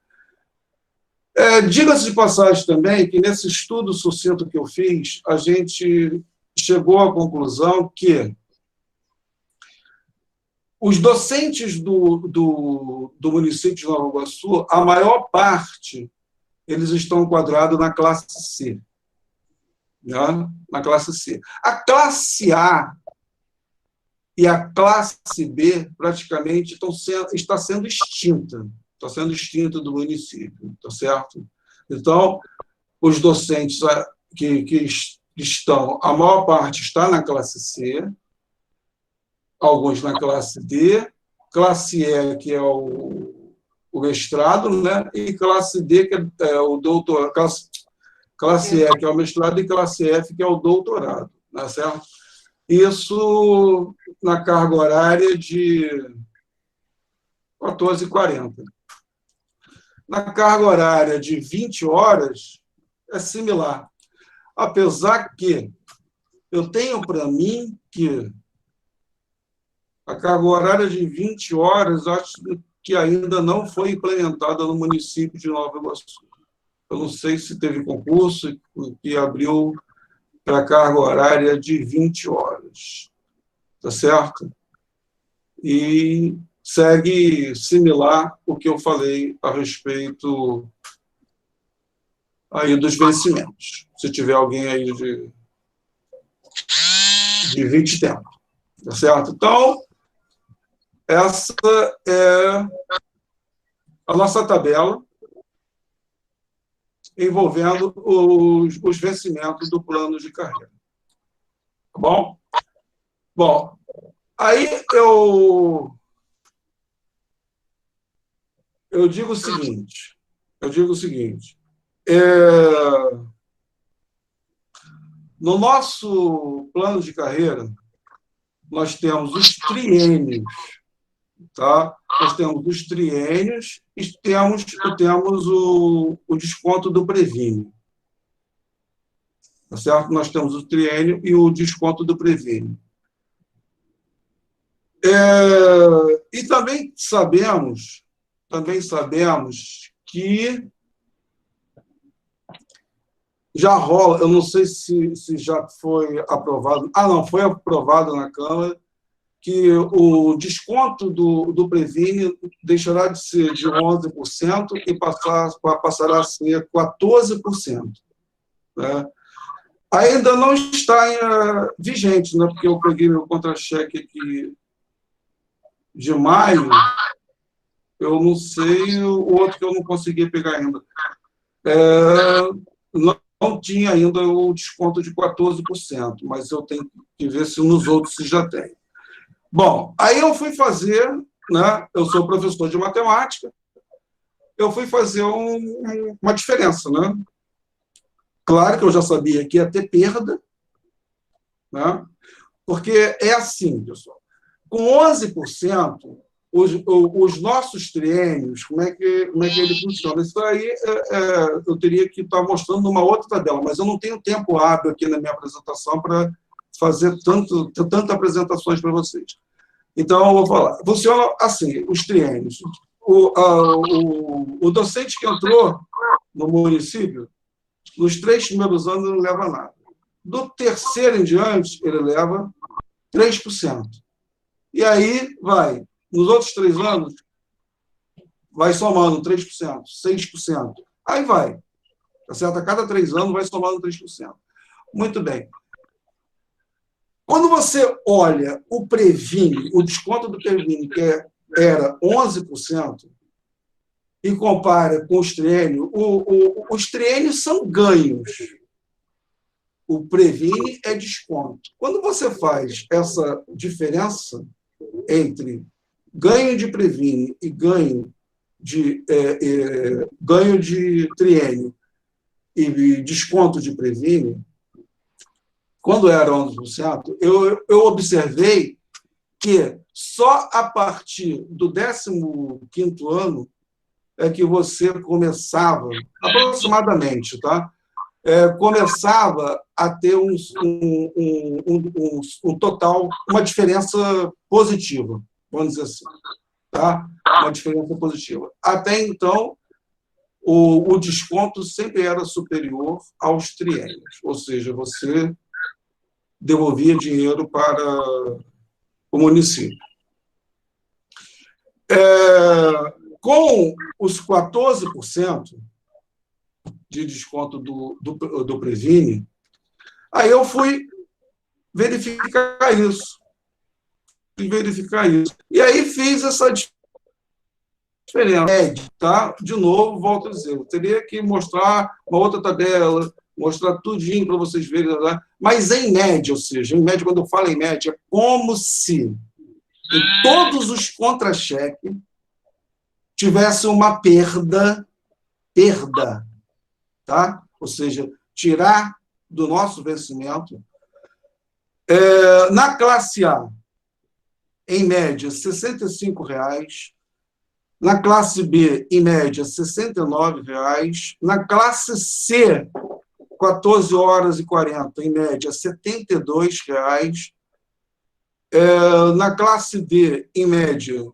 Diga-se de passagem também que, nesse estudo sucinto que eu fiz, a gente chegou à conclusão que os docentes do município de Nova Iguaçu, a maior parte, eles estão enquadrados na classe C. Né? Na classe C. A classe A e a classe B praticamente está sendo extinta. Está sendo extinta do município, tá certo? Então, os docentes que estão, a maior parte está na classe C, alguns na classe D, classe E, que é o mestrado, né? E classe D, que é o doutorado, classe E, que é o mestrado, e classe F, que é o doutorado, tá certo? Isso na carga horária de 14h40. Na carga horária de 20 horas, é similar. Apesar que eu tenho para mim que a carga horária de 20 horas, acho que ainda não foi implementada no município de Nova Iguaçu. Eu não sei se teve concurso que abriu para carga horária de 20 horas. Tá certo? E segue similar o que eu falei a respeito aí dos vencimentos. Se tiver alguém aí de 20 tempos. Tá certo? Então, essa é a nossa tabela envolvendo os vencimentos do plano de carreira. Tá bom? Bom, aí eu digo o seguinte, no nosso plano de carreira, nós temos os triênios, tá? Nós temos os triênios e temos o desconto do prevínio. Tá certo? Nós temos o triênio e o desconto do prevínio. E também sabemos que já rola, eu não sei se já foi aprovado. Ah, não, foi aprovado na Câmara que o desconto do Previne deixará de ser de 11% e passará a ser 14%. Né? Ainda não está vigente, né? Porque eu peguei meu contra-cheque aqui de maio, eu não sei, o outro que eu não consegui pegar ainda. Não tinha ainda o desconto de 14%, mas eu tenho que ver se nos outros se já tem. Bom, aí eu fui fazer, né? Eu sou professor de matemática, eu fui fazer uma diferença, né? Claro que eu já sabia que ia ter perda, né? Porque é assim, pessoal, com 11%, os nossos triênios, como é que ele funciona? Isso aí eu teria que estar mostrando numa outra tabela, mas eu não tenho tempo hábil aqui na minha apresentação para fazer tantas apresentações para vocês. Então, eu vou falar. Funciona assim, os triênios. O docente que entrou no município, nos 3 primeiros anos, não leva nada. Do terceiro em diante, ele leva 3%. E aí vai. Nos outros 3 anos, vai somando 3%, 6%. Aí vai. Tá certo? A cada 3 anos, vai somando 3%. Muito bem. Quando você olha o Previne, o desconto do Previne, que era 11%, e compara com os triênios, os triênios são ganhos. O Previne é desconto. Quando você faz essa diferença entre ganho de Previne e ganho de triênio e desconto de Previne, quando era 11%, eu observei que só a partir do 15º ano é que você começava, aproximadamente, tá? Começava a ter um total, uma diferença positiva, vamos dizer assim, tá? Uma diferença positiva. Até então, o desconto sempre era superior aos triênios, ou seja, você devolvia dinheiro para o município. Com os 14% de desconto do Previne, aí eu fui verificar isso. E aí fiz essa diferença. Tá? De novo, volto a dizer, eu teria que mostrar uma outra tabela, mostrar tudinho para vocês verem, mas em média, ou seja, em média, quando eu falo em média, é como se em todos os contra-cheques tivesse uma perda, tá? Ou seja, tirar do nosso vencimento. Na classe A, em média, R$ 65,00. Na classe B, em média, R$ 69,00. Na classe C, 14h40, em média, R$ 72,00. Na classe D, em média, R$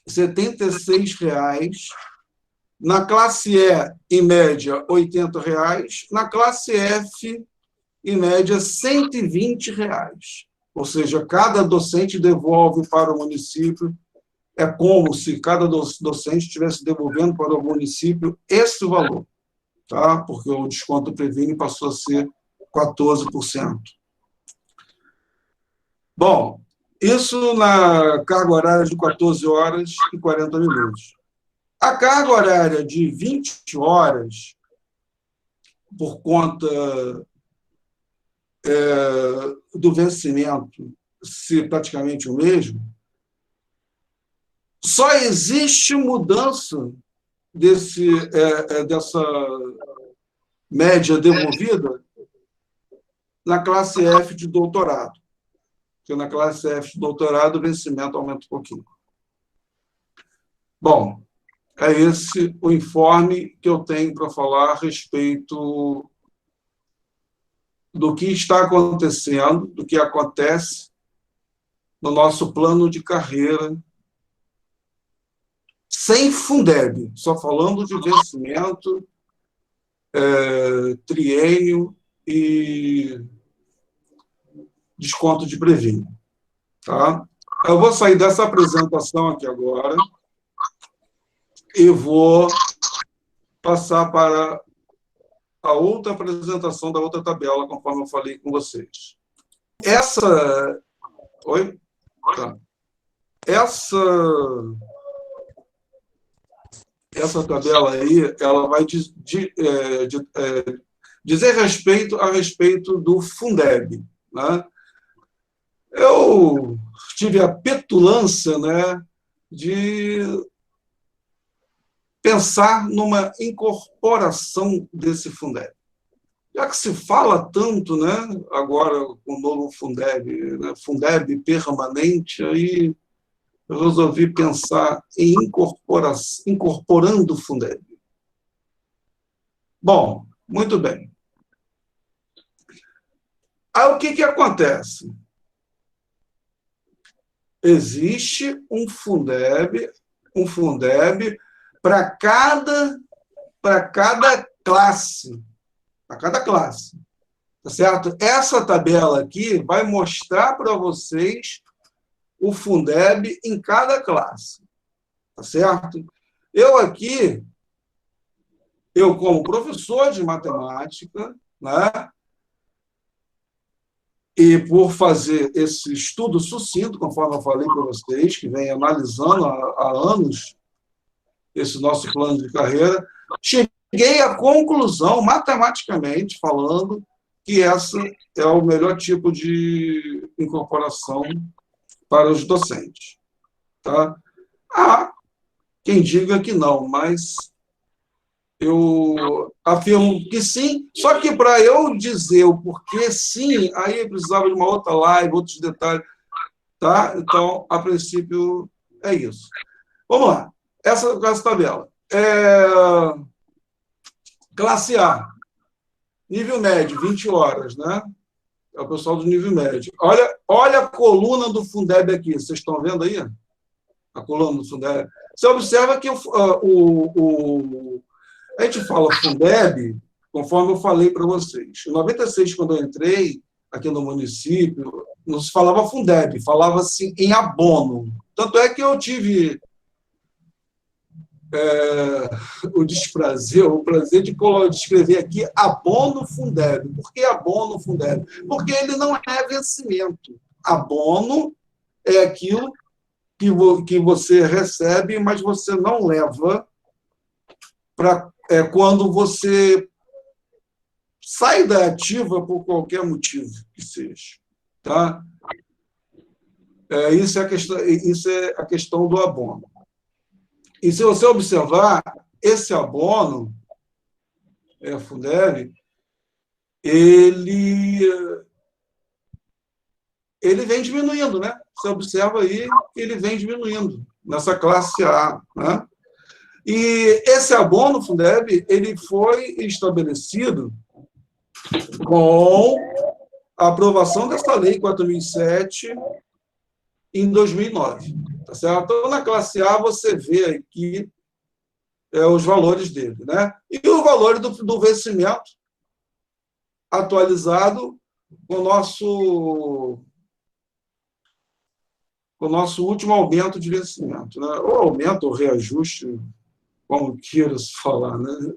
76,00. Na classe E, em média, R$ 80,00. Na classe F, em média, R$ 120,00. Ou seja, cada docente devolve para o município. É como se cada docente estivesse devolvendo para o município esse valor, tá? Porque o desconto Previne passou a ser 14%. Bom, isso na carga horária de 14h40. A carga horária de 20 horas, por conta do vencimento ser praticamente o mesmo, só existe mudança dessa média devolvida na classe F de doutorado. Porque na classe F de doutorado o vencimento aumenta um pouquinho. Bom, é esse o informe que eu tenho para falar a respeito do que está acontecendo, do que acontece no nosso plano de carreira, sem Fundeb, só falando de vencimento triênio e desconto de prevênio. Tá? Eu vou sair dessa apresentação aqui agora e vou passar para a outra apresentação da outra tabela, conforme eu falei com vocês. Oi? Tá. Essa tabela aí, ela vai dizer a respeito do Fundeb, né? Eu tive a petulância, né, de pensar numa incorporação desse Fundeb. Já que se fala tanto, né, agora com o novo Fundeb, né, Fundeb permanente, aí eu resolvi pensar em incorporando o Fundeb. Bom, muito bem. Aí o que acontece? Existe um Fundeb para cada classe. Para cada classe. Tá certo? Essa tabela aqui vai mostrar para vocês o Fundeb em cada classe. Tá certo? Eu como professor de matemática, né, e por fazer esse estudo sucinto, conforme eu falei para vocês, que vem analisando há anos esse nosso plano de carreira, cheguei à conclusão, matematicamente falando, que esse é o melhor tipo de incorporação para os docentes. Tá? Há quem diga que não, mas eu afirmo que sim, só que para eu dizer o porquê sim, aí eu precisava de uma outra live, outros detalhes, tá? Então, a princípio, é isso. Vamos lá, essa tabela. Classe A, nível médio, 20 horas, né? É o pessoal do nível médio. Olha a coluna do Fundeb aqui, vocês estão vendo aí? A coluna do Fundeb. Você observa que a gente fala Fundeb, conforme eu falei para vocês. Em 96, quando eu entrei aqui no município, não se falava Fundeb, falava-se em abono. Tanto é que eu tive o prazer de escrever aqui abono Fundeb. Por que abono Fundeb? Porque ele não é vencimento. Abono é aquilo que você recebe, mas você não leva para quando você sai da ativa por qualquer motivo que seja. Tá? Isso é a questão do abono. E se você observar, esse abono, Fundeb, ele vem diminuindo, né? Você observa aí que ele vem diminuindo nessa classe A, né? E esse abono Fundeb, ele foi estabelecido com a aprovação dessa lei 4.007 em 2009. Tá certo? Então, na classe A, você vê aqui os valores dele, né? E o valor do vencimento atualizado com o nosso último aumento de vencimento, né? Ou aumento ou reajuste, como queira se falar, né?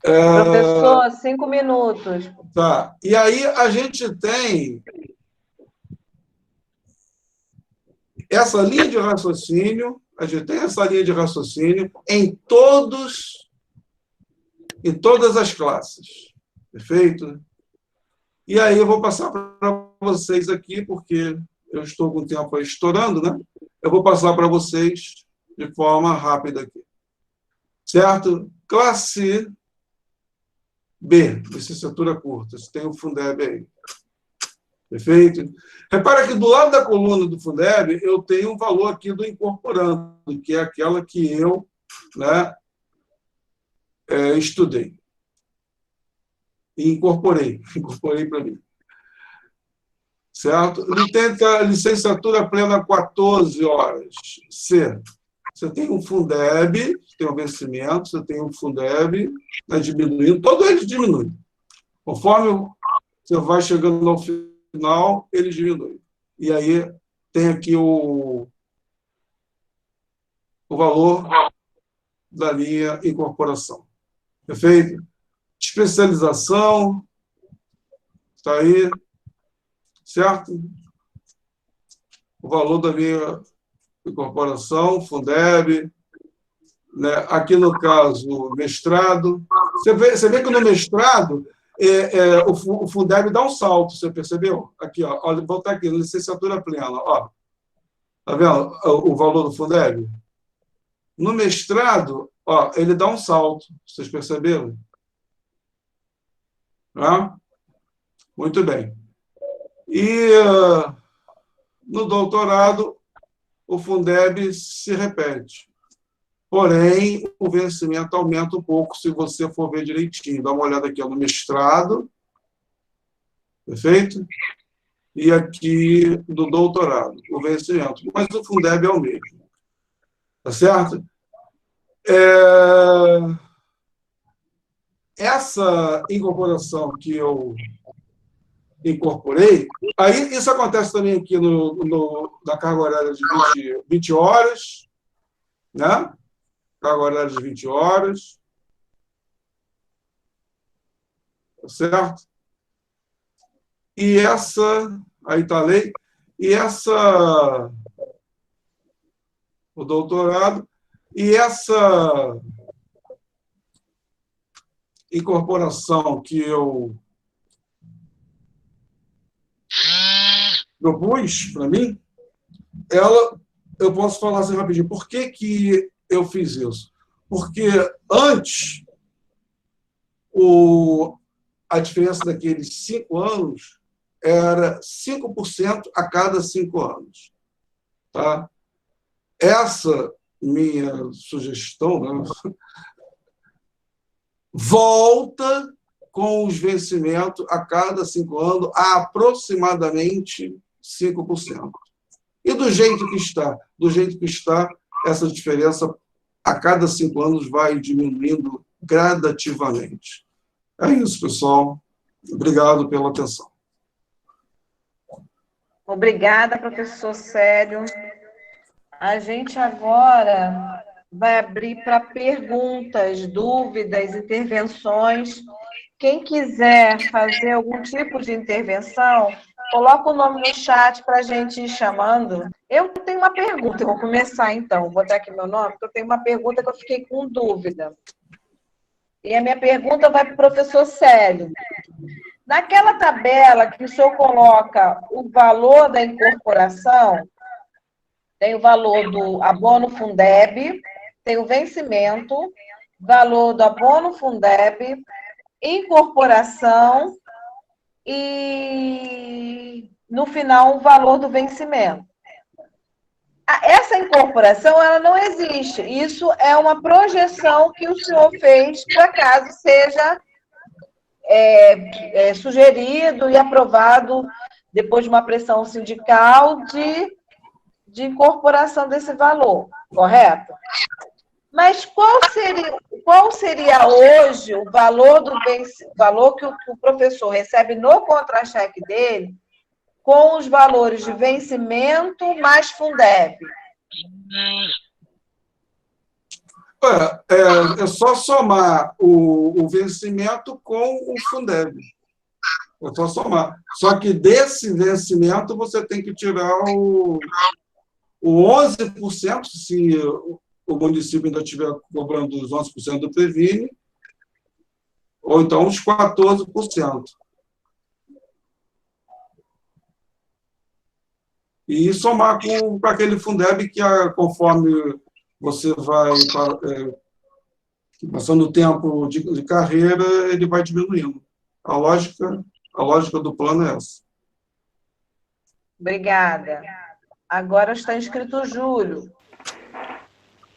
Professor, 5 minutos. Tá. E aí a gente tem essa linha de raciocínio, em todas as classes. Perfeito? E aí eu vou passar para vocês aqui, porque eu estou com o tempo aí estourando, né? Eu vou passar para vocês de forma rápida aqui. Certo? Classe B, licenciatura curta. Você tem o Fundeb aí. Perfeito? Repara que do lado da coluna do Fundeb, eu tenho um valor aqui do incorporando, que é aquela que eu, né, estudei. E incorporei para mim. Certo? Ele tem a licenciatura plena 14 horas. C. Você tem um Fundeb, tem um vencimento, você tem um Fundeb, né, diminuindo, todo ele diminui. Conforme você vai chegando ao final, ele diminui. E aí tem aqui o valor da linha incorporação. Perfeito? Especialização, está aí, certo? O valor da linha incorporação, Fundeb, né? Aqui no caso, mestrado. Você vê que no mestrado o Fundeb dá um salto, você percebeu? Aqui, ó, olha, vou botar aqui, licenciatura plena, ó. Tá vendo o valor do Fundeb? No mestrado, ó, ele dá um salto, vocês perceberam? Tá? Muito bem. E no doutorado, o Fundeb se repete. Porém, o vencimento aumenta um pouco se você for ver direitinho. Dá uma olhada aqui ó, no mestrado. Perfeito? E aqui do doutorado, o vencimento. Mas o Fundeb é o mesmo. Tá certo? Essa incorporação que eu incorporei, aí isso acontece também aqui na carga horária de 20 horas, né? Carga horária de 20 horas. Tá certo? E essa, aí está a lei, e essa, o doutorado, e essa incorporação que eu propus para mim, eu posso falar assim rapidinho. Por que eu fiz isso? Porque antes, a diferença daqueles 5 anos era 5% a cada 5 anos. Tá? Essa minha sugestão, né, volta com os vencimentos a cada 5 anos a aproximadamente 5%. E do jeito que está, essa diferença a cada 5 anos vai diminuindo gradativamente. É isso, pessoal. Obrigado pela atenção. Obrigada, professor Célio. A gente agora vai abrir para perguntas, dúvidas, intervenções. Quem quiser fazer algum tipo de intervenção, coloca o nome no chat para a gente ir chamando. Eu tenho uma pergunta, eu vou começar então. Vou botar aqui meu nome, porque eu tenho uma pergunta que eu fiquei com dúvida. E a minha pergunta vai para o professor Célio. Naquela tabela que o senhor coloca o valor da incorporação, tem o valor do abono Fundeb, tem o vencimento, valor do abono Fundeb, incorporação e, no final, o valor do vencimento. Essa incorporação, ela não existe. Isso é uma projeção que o senhor fez para caso seja sugerido e aprovado, depois de uma pressão sindical, de incorporação desse valor, correto? Mas qual seria hoje o valor valor que o professor recebe no contra-cheque dele com os valores de vencimento mais Fundeb? É só somar o vencimento com o Fundeb. É só somar. Só que desse vencimento você tem que tirar o 11%, se o município ainda estiver cobrando os 11% do Previne, ou então os 14%. E somar com aquele Fundeb que, conforme você vai passando o tempo de carreira, ele vai diminuindo. A lógica do plano é essa. Obrigada. Agora está inscrito o Júlio.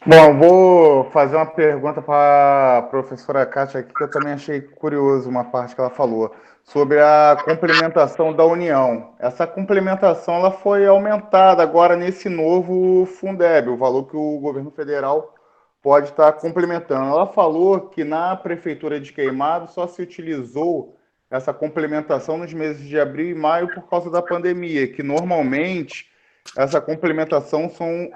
Bom, vou fazer uma pergunta para a professora Kátia aqui, que eu também achei curioso uma parte que ela falou sobre a complementação da União. Essa complementação ela foi aumentada agora nesse novo Fundeb, o valor que o governo federal pode estar complementando. Ela falou que na Prefeitura de Queimados só se utilizou essa complementação nos meses de abril e maio por causa da pandemia, que normalmente essa complementação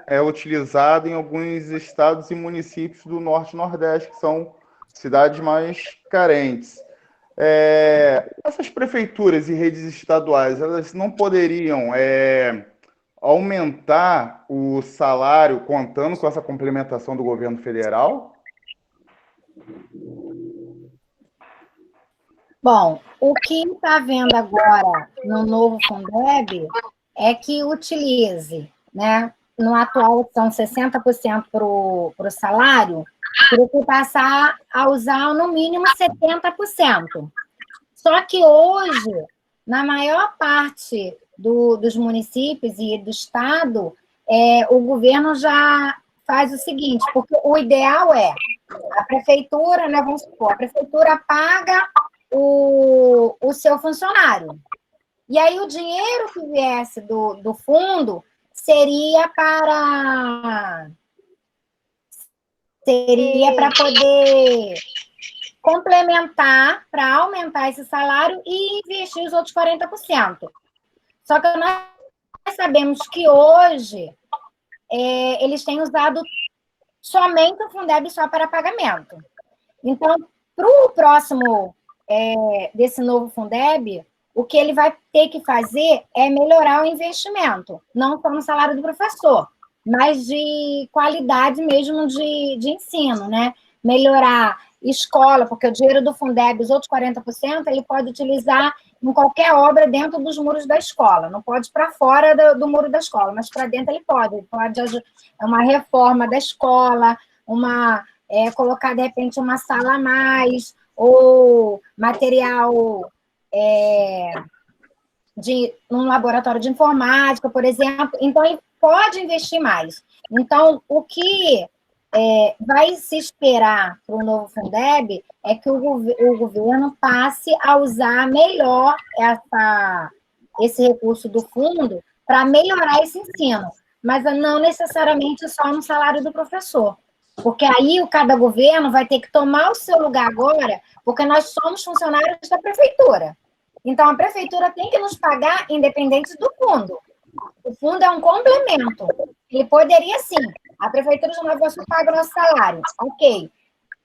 é utilizada em alguns estados e municípios do Norte e Nordeste, que são cidades mais carentes. Essas prefeituras e redes estaduais, elas não poderiam aumentar o salário contando com essa complementação do governo federal? Bom, o que está vendo agora no novo Fundeb é que utilize, né? No atual são 60% para o salário, para que passar a usar no mínimo 70%. Só que hoje, na maior parte dos municípios e do estado, o governo já faz o seguinte, porque o ideal é a prefeitura, né, vamos supor, a prefeitura paga o seu funcionário. E aí o dinheiro que viesse do fundo seria para poder complementar, para aumentar esse salário e investir os outros 40%. Só que nós sabemos que hoje eles têm usado somente o Fundeb só para pagamento. Então, para o próximo desse novo Fundeb, o que ele vai ter que fazer é melhorar o investimento, não só no salário do professor, mas de qualidade mesmo de ensino, né? Melhorar escola, porque o dinheiro do Fundeb, os outros 40%, ele pode utilizar em qualquer obra dentro dos muros da escola, não pode para fora do muro da escola, mas para dentro ele pode uma reforma da escola, colocar, de repente, uma sala a mais, ou material de um laboratório de informática, por exemplo. Então, ele pode investir mais. Então, o que vai se esperar para o novo Fundeb é que o governo passe a usar melhor esse recurso do fundo para melhorar esse ensino, mas não necessariamente só no salário do professor. Porque aí cada governo vai ter que tomar o seu lugar agora, porque nós somos funcionários da prefeitura. Então, a prefeitura tem que nos pagar independente do fundo. O fundo é um complemento. Ele poderia, sim. A prefeitura de Nova Iguaçu paga o nosso salário. Ok.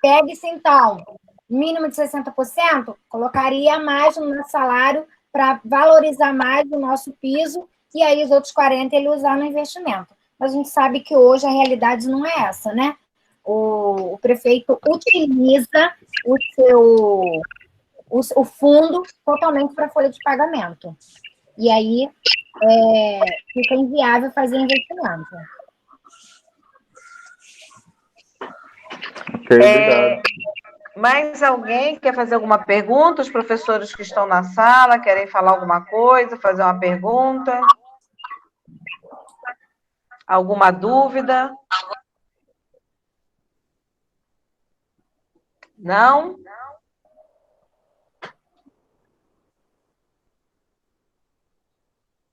Pegue-se, então, mínimo de 60%, colocaria mais no nosso salário para valorizar mais o nosso piso, e aí os outros 40% ele usar no investimento. Mas a gente sabe que hoje a realidade não é essa, né? O prefeito utiliza o fundo totalmente para a folha de pagamento. E aí fica inviável fazer investimento. Ok, obrigado. Mais alguém quer fazer alguma pergunta? Os professores que estão na sala querem falar alguma coisa, fazer uma pergunta? Alguma dúvida? Não?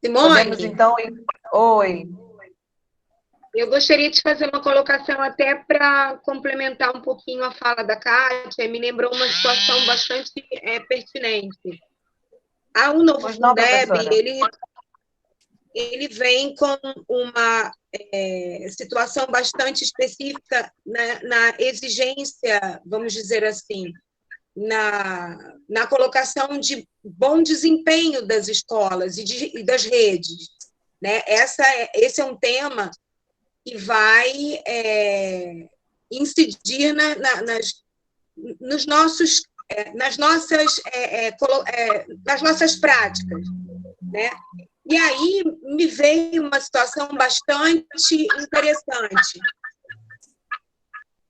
Simone? Podemos, então... Oi. Eu gostaria de fazer uma colocação até para complementar um pouquinho a fala da Kátia, me lembrou uma situação bastante pertinente. O novo Fundeb, ele vem com uma situação bastante específica na exigência, vamos dizer assim, na colocação de bom desempenho das escolas e das redes, né? Esse é um tema que vai incidir nas nossas práticas, né? E aí me veio uma situação bastante interessante.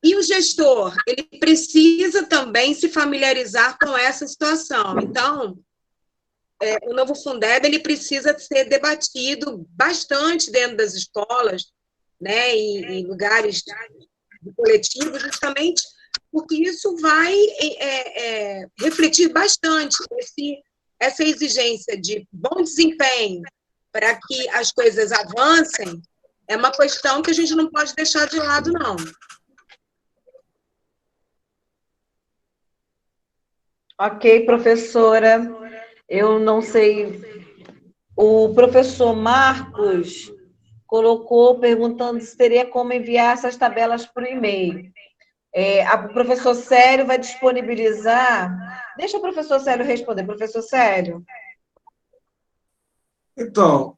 E o gestor, ele precisa também se familiarizar com essa situação. Então, o novo Fundeb, ele precisa ser debatido bastante dentro das escolas, né, em lugares coletivos, justamente porque isso vai refletir bastante essa exigência de bom desempenho para que as coisas avancem é uma questão que a gente não pode deixar de lado, não. Ok, professora. Eu não sei. O professor Marcos colocou perguntando se teria como enviar essas tabelas por e-mail. O professor Célio vai disponibilizar. Deixa o professor Célio responder. Professor Célio. Então,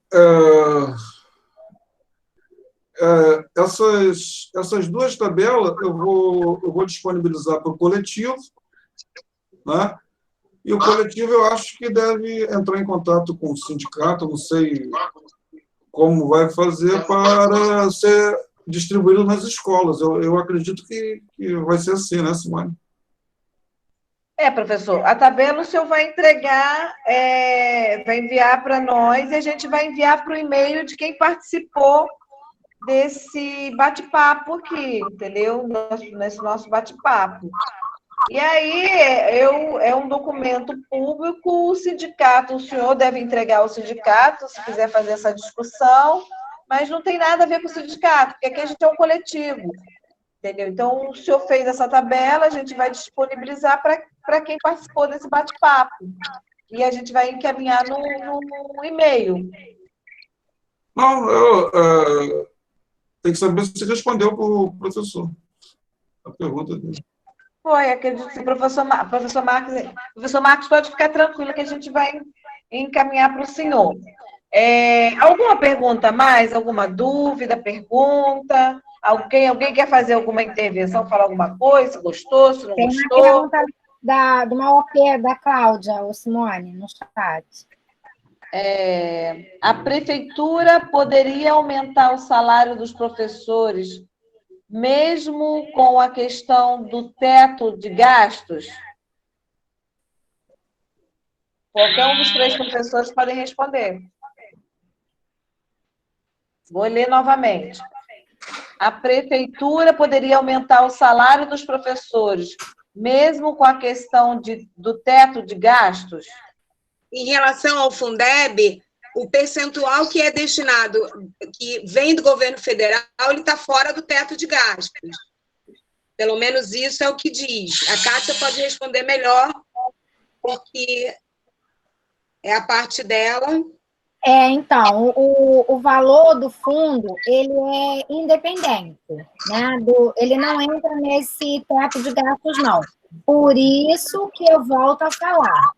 essas duas tabelas eu vou disponibilizar para o coletivo, né? E o coletivo eu acho que deve entrar em contato com o sindicato, não sei como vai fazer para ser distribuído nas escolas. Eu acredito que vai ser assim, né, Simone? Professor, a tabela o senhor vai entregar, vai enviar para nós e a gente vai enviar para o e-mail de quem participou desse bate-papo aqui, entendeu? Nesse nosso bate-papo. E aí, é um documento público, o sindicato, o senhor deve entregar ao sindicato, se quiser fazer essa discussão, mas não tem nada a ver com o sindicato, porque aqui a gente é um coletivo, entendeu? Então, o senhor fez essa tabela, a gente vai disponibilizar para quem participou desse bate-papo. E a gente vai encaminhar no e-mail. Não, tem que saber se respondeu para o professor a pergunta dele. Foi, acredito que o professor Marcos pode ficar tranquilo que a gente vai encaminhar para o senhor. Alguma pergunta a mais? Alguma dúvida, pergunta? Alguém quer fazer alguma intervenção, falar alguma coisa? Gostou, se não Tem gostou? uma pergunta de uma OP da Cláudia, ou Simone, no chat. A prefeitura poderia aumentar o salário dos professores mesmo com a questão do teto de gastos? Qualquer um dos 3 professores podem responder. Vou ler novamente. A prefeitura poderia aumentar o salário dos professores, mesmo com a questão do teto de gastos? Em relação ao Fundeb, o percentual que é destinado, que vem do governo federal, ele está fora do teto de gastos. Pelo menos isso é o que diz. A Kátia pode responder melhor, porque é a parte dela. Então, o valor do fundo, ele é independente, né? Ele não entra nesse teto de gastos, não. Por isso que eu volto a falar.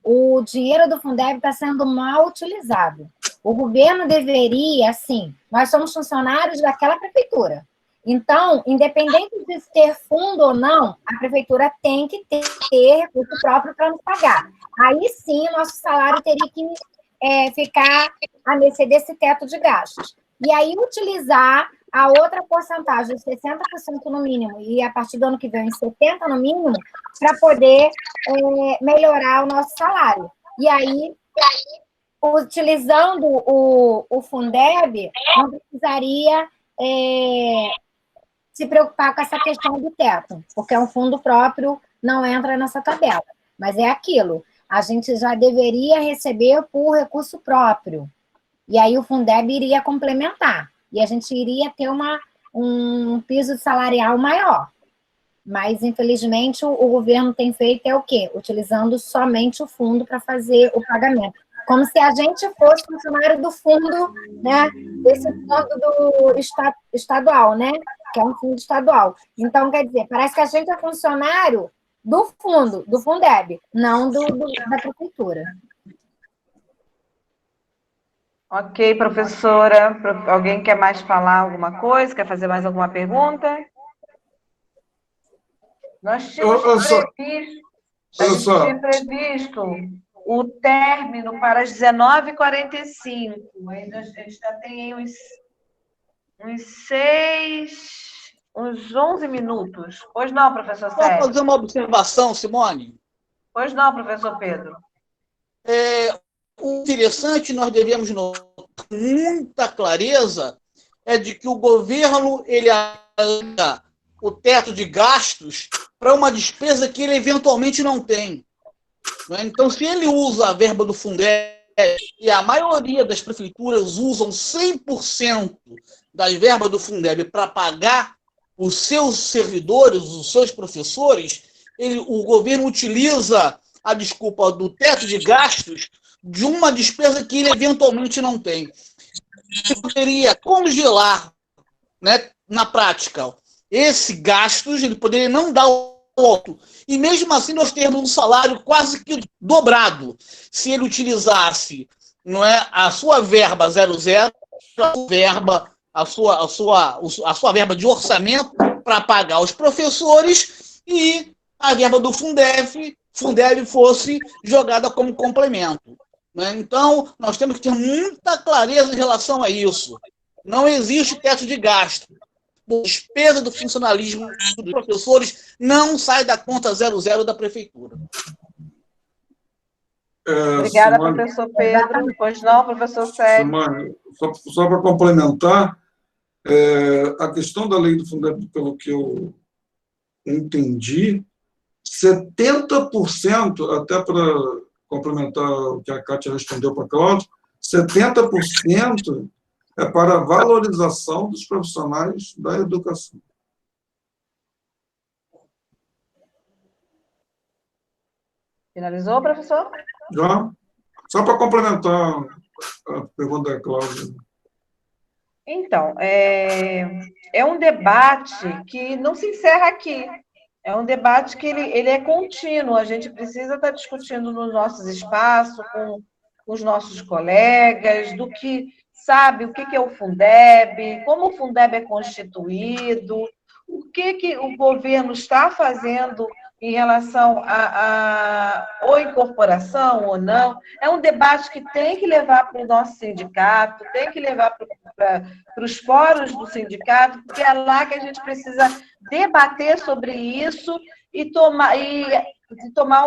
O dinheiro do Fundeb está sendo mal utilizado. O governo deveria, assim, nós somos funcionários daquela prefeitura. Então, independente de ter fundo ou não, a prefeitura tem que ter recurso próprio para nos pagar. Aí sim, o nosso salário teria que ficar a mercê desse teto de gastos. E aí, utilizar a outra porcentagem, 60% no mínimo, e a partir do ano que vem, 70% no mínimo, para poder melhorar o nosso salário. E aí, utilizando o Fundeb, não precisaria se preocupar com essa questão do teto, porque é um fundo próprio, não entra nessa tabela. Mas é aquilo, a gente já deveria receber por recurso próprio. E aí o Fundeb iria complementar. E a gente iria ter um piso salarial maior. Mas, infelizmente, o governo tem feito o quê? Utilizando somente o fundo para fazer o pagamento. Como se a gente fosse funcionário do fundo, né? Desse fundo do estadual, né? Que é um fundo estadual. Então, quer dizer, parece que a gente é funcionário do fundo, do Fundeb, não da prefeitura. Ok, professora. Alguém quer mais falar alguma coisa? Quer fazer mais alguma pergunta? Nós tínhamos previsto o término para as 19h45. Ainda a gente já tem uns 11 minutos. Pois não, professor Sérgio? Posso fazer uma observação, Simone? Pois não, professor Pedro. O interessante, nós devemos notar com muita clareza, é de que o governo ele alega o teto de gastos para uma despesa que ele eventualmente não tem. Né? Então, se ele usa a verba do Fundeb, e a maioria das prefeituras usam 100% das verbas do Fundeb para pagar os seus servidores, os seus professores, o governo utiliza a desculpa do teto de gastos de uma despesa que ele eventualmente não tem. Ele poderia congelar, né, na prática, esse gastos, ele poderia não dar o alto. E mesmo assim nós temos um salário quase que dobrado. Se ele utilizasse, não é, a sua verba 00, a sua verba de orçamento para pagar os professores e a verba do Fundeb fosse jogada como complemento. Né? Então, nós temos que ter muita clareza em relação a isso. Não existe teto de gasto. A despesa do funcionalismo dos professores não sai da conta 00 da prefeitura. Obrigada, Simone, professor Pedro. Pois não, professor Célio. Simone, só para complementar, a questão da lei do Fundeb, pelo que eu entendi, 70%, até para complementar o que a Kátia respondeu para a Cláudia, 70% é para a valorização dos profissionais da educação. Finalizou, professor? Já? Só para complementar a pergunta da Cláudia. Então, é um debate que não se encerra aqui. É um debate que ele é contínuo. A gente precisa estar discutindo nos nossos espaços, com os nossos colegas, do que sabe o que é o Fundeb, como o Fundeb é constituído, o que o governo está fazendo em relação a ou incorporação ou não. É um debate que tem que levar para o nosso sindicato, tem que levar para os fóruns do sindicato, porque é lá que a gente precisa debater sobre isso e tomar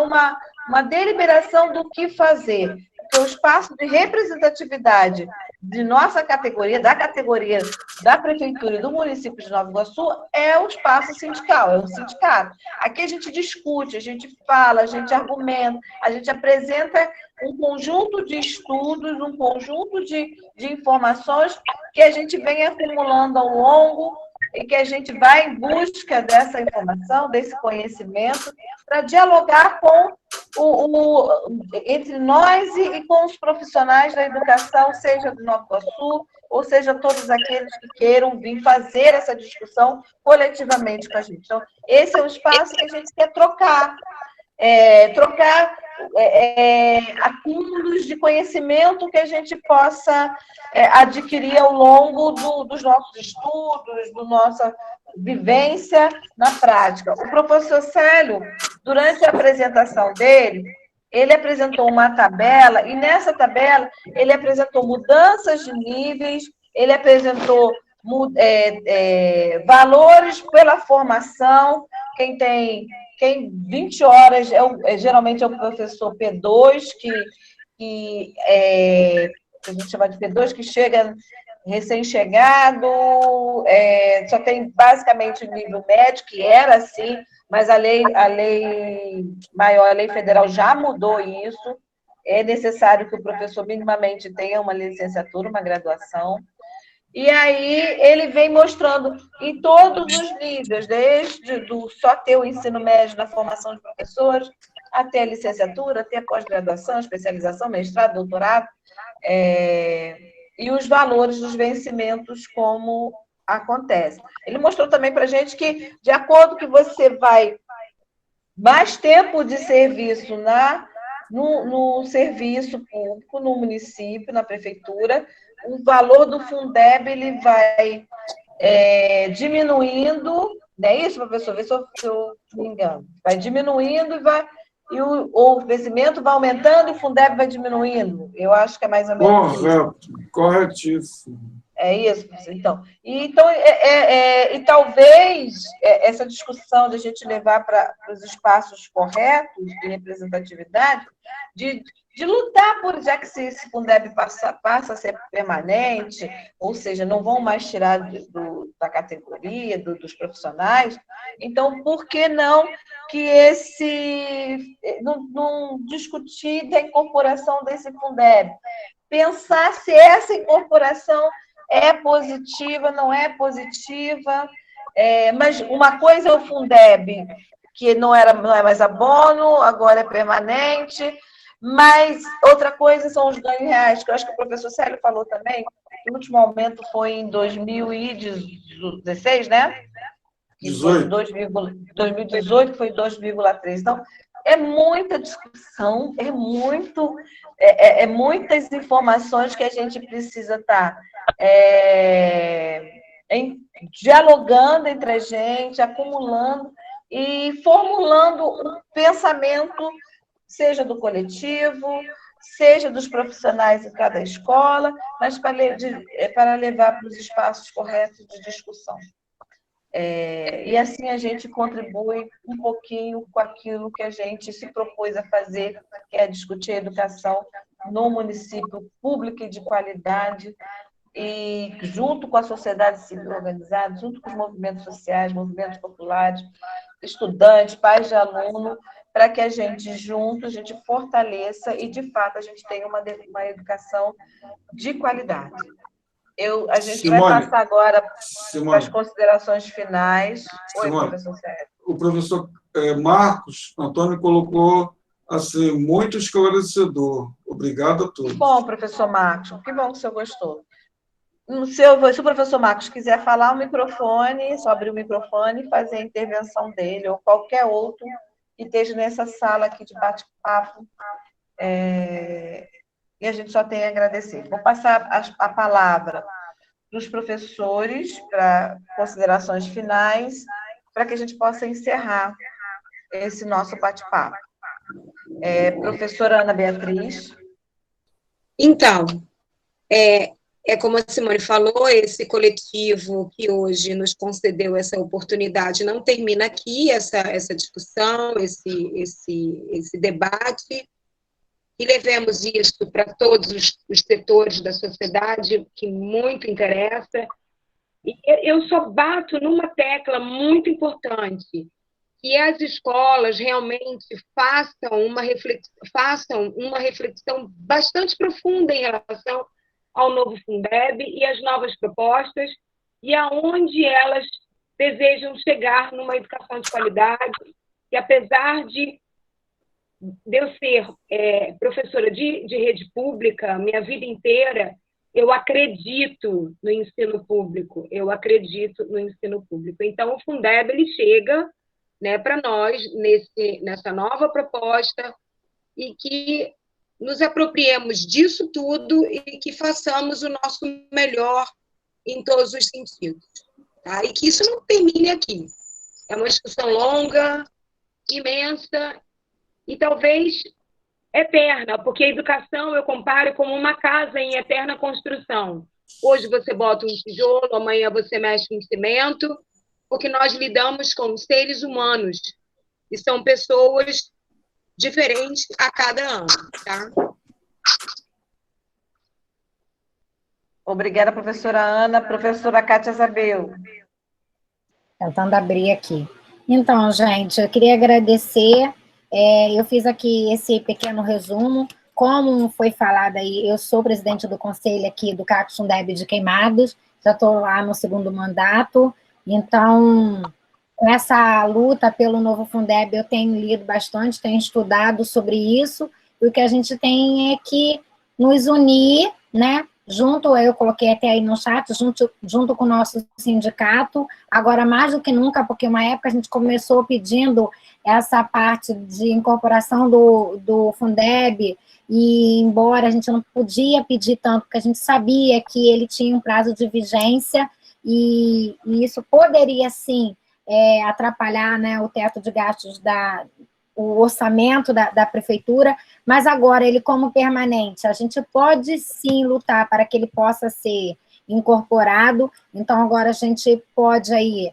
uma deliberação do que fazer. Porque o espaço de representatividade de nossa categoria, da categoria da Prefeitura e do município de Nova Iguaçu, é o espaço sindical, é o sindicato. Aqui a gente discute, a gente fala, a gente argumenta, a gente apresenta um conjunto de estudos, um conjunto de informações que a gente vem acumulando ao longo e que a gente vai em busca dessa informação, desse conhecimento, para dialogar com entre nós e com os profissionais da educação, seja do Nova Iguaçu, ou seja, todos aqueles que queiram vir fazer essa discussão coletivamente com a gente. Então, esse é um espaço que a gente quer trocar acúmulos de conhecimento que a gente possa adquirir ao longo dos nossos estudos, da nossa vivência na prática. O professor Célio, durante a apresentação dele, ele apresentou uma tabela, e nessa tabela ele apresentou mudanças de níveis, ele apresentou valores pela formação. Quem 20 horas, geralmente é o professor P2, que a gente chama de P2, que chega recém-chegado, só tem basicamente o nível médio, que era assim, mas a lei maior, a lei federal já mudou isso. É necessário que o professor minimamente tenha uma licenciatura, uma graduação. E aí ele vem mostrando em todos os níveis, desde só ter o ensino médio na formação de professores, até a licenciatura, até a pós-graduação, especialização, mestrado, doutorado, e os valores dos vencimentos, como acontece. Ele mostrou também para a gente que, de acordo que você vai mais tempo de serviço no serviço público, no município, na prefeitura, o valor do Fundeb ele vai diminuindo, não é isso, professor? Vê se eu me engano. Vai diminuindo e o vencimento vai aumentando e o Fundeb vai diminuindo. Eu acho que é mais ou menos isso. Corretíssimo. É isso, então. E talvez essa discussão de a gente levar para os espaços corretos de representatividade, de lutar por, já que esse Fundeb passa a ser permanente, ou seja, não vão mais tirar da categoria, dos profissionais, então, por que não que não discutir da incorporação desse Fundeb? Pensar se essa incorporação é positiva, não é positiva, mas uma coisa é o Fundeb, que não é mais abono, agora é permanente, mas outra coisa são os ganhos reais, que eu acho que o professor Célio falou também, que o último aumento foi em 2016, né? Que foi 2018 foi 2,3. Então, é muita discussão, muitas informações que a gente precisa estar dialogando entre a gente, acumulando e formulando um pensamento, seja do coletivo, seja dos profissionais em cada escola, mas para levar para os espaços corretos de discussão. E assim a gente contribui um pouquinho com aquilo que a gente se propôs a fazer, que é discutir a educação no município público e de qualidade, e junto com a sociedade civil organizada, junto com os movimentos sociais, movimentos populares, estudantes, pais de aluno, para que a gente fortaleça e, de fato, a gente tenha uma educação de qualidade. A gente Simone, vai passar agora para as considerações finais. Oi, Simone, professor Sérgio. O professor Marcos Antônio colocou assim, muito esclarecedor. Obrigado a todos. Que bom, professor Marcos. Que bom que o senhor gostou. Se o professor Marcos quiser falar o microfone, só abrir o microfone e fazer a intervenção dele, ou qualquer outro que esteja nessa sala aqui de bate-papo, e a gente só tem a agradecer. Vou passar a palavra para os professores, para considerações finais, para que a gente possa encerrar esse nosso bate-papo. Professora Ana Beatriz. Então, como a Simone falou, esse coletivo que hoje nos concedeu essa oportunidade não termina aqui, essa discussão, esse debate, e levemos isso para todos os setores da sociedade, que muito interessa. E eu só bato numa tecla muito importante, que as escolas realmente façam uma reflexão bastante profunda em relação ao novo Fundeb e às novas propostas, e aonde elas desejam chegar numa educação de qualidade, e apesar de eu ser professora de rede pública minha vida inteira, eu acredito no ensino público, Então, o Fundeb, ele chega, né, para nós, nessa nova proposta, e que nos apropriemos disso tudo e que façamos o nosso melhor em todos os sentidos. Tá? E que isso não termine aqui. É uma discussão longa, imensa, e talvez eterna, porque a educação eu comparo como uma casa em eterna construção. Hoje você bota um tijolo, amanhã você mexe em cimento, porque nós lidamos com seres humanos, e são pessoas diferentes a cada ano. Tá? Obrigada, professora Ana. Professora Kátia Zabel. Tentando abrir aqui. Então, gente, eu queria agradecer. Eu fiz aqui esse pequeno resumo. Como foi falado aí, eu sou presidente do conselho aqui do CAC Fundeb de Queimados, já estou lá no 2º mandato, então, com essa luta pelo novo Fundeb, eu tenho lido bastante, tenho estudado sobre isso, e o que a gente tem é que nos unir, né, eu coloquei até aí no chat, junto com o nosso sindicato, agora mais do que nunca, porque uma época a gente começou pedindo essa parte de incorporação do Fundeb, e embora a gente não podia pedir tanto, porque a gente sabia que ele tinha um prazo de vigência, e isso poderia, sim, atrapalhar, né, o teto de gastos o orçamento da prefeitura, mas agora ele como permanente, a gente pode sim lutar para que ele possa ser incorporado, então agora a gente pode aí,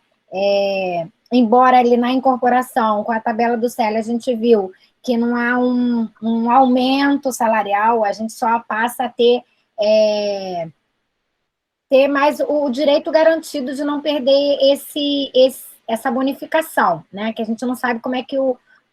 embora ali na incorporação, com a tabela do CEL, a gente viu que não há um aumento salarial, a gente só passa a ter mais o direito garantido de não perder essa bonificação, né? Que a gente não sabe como é que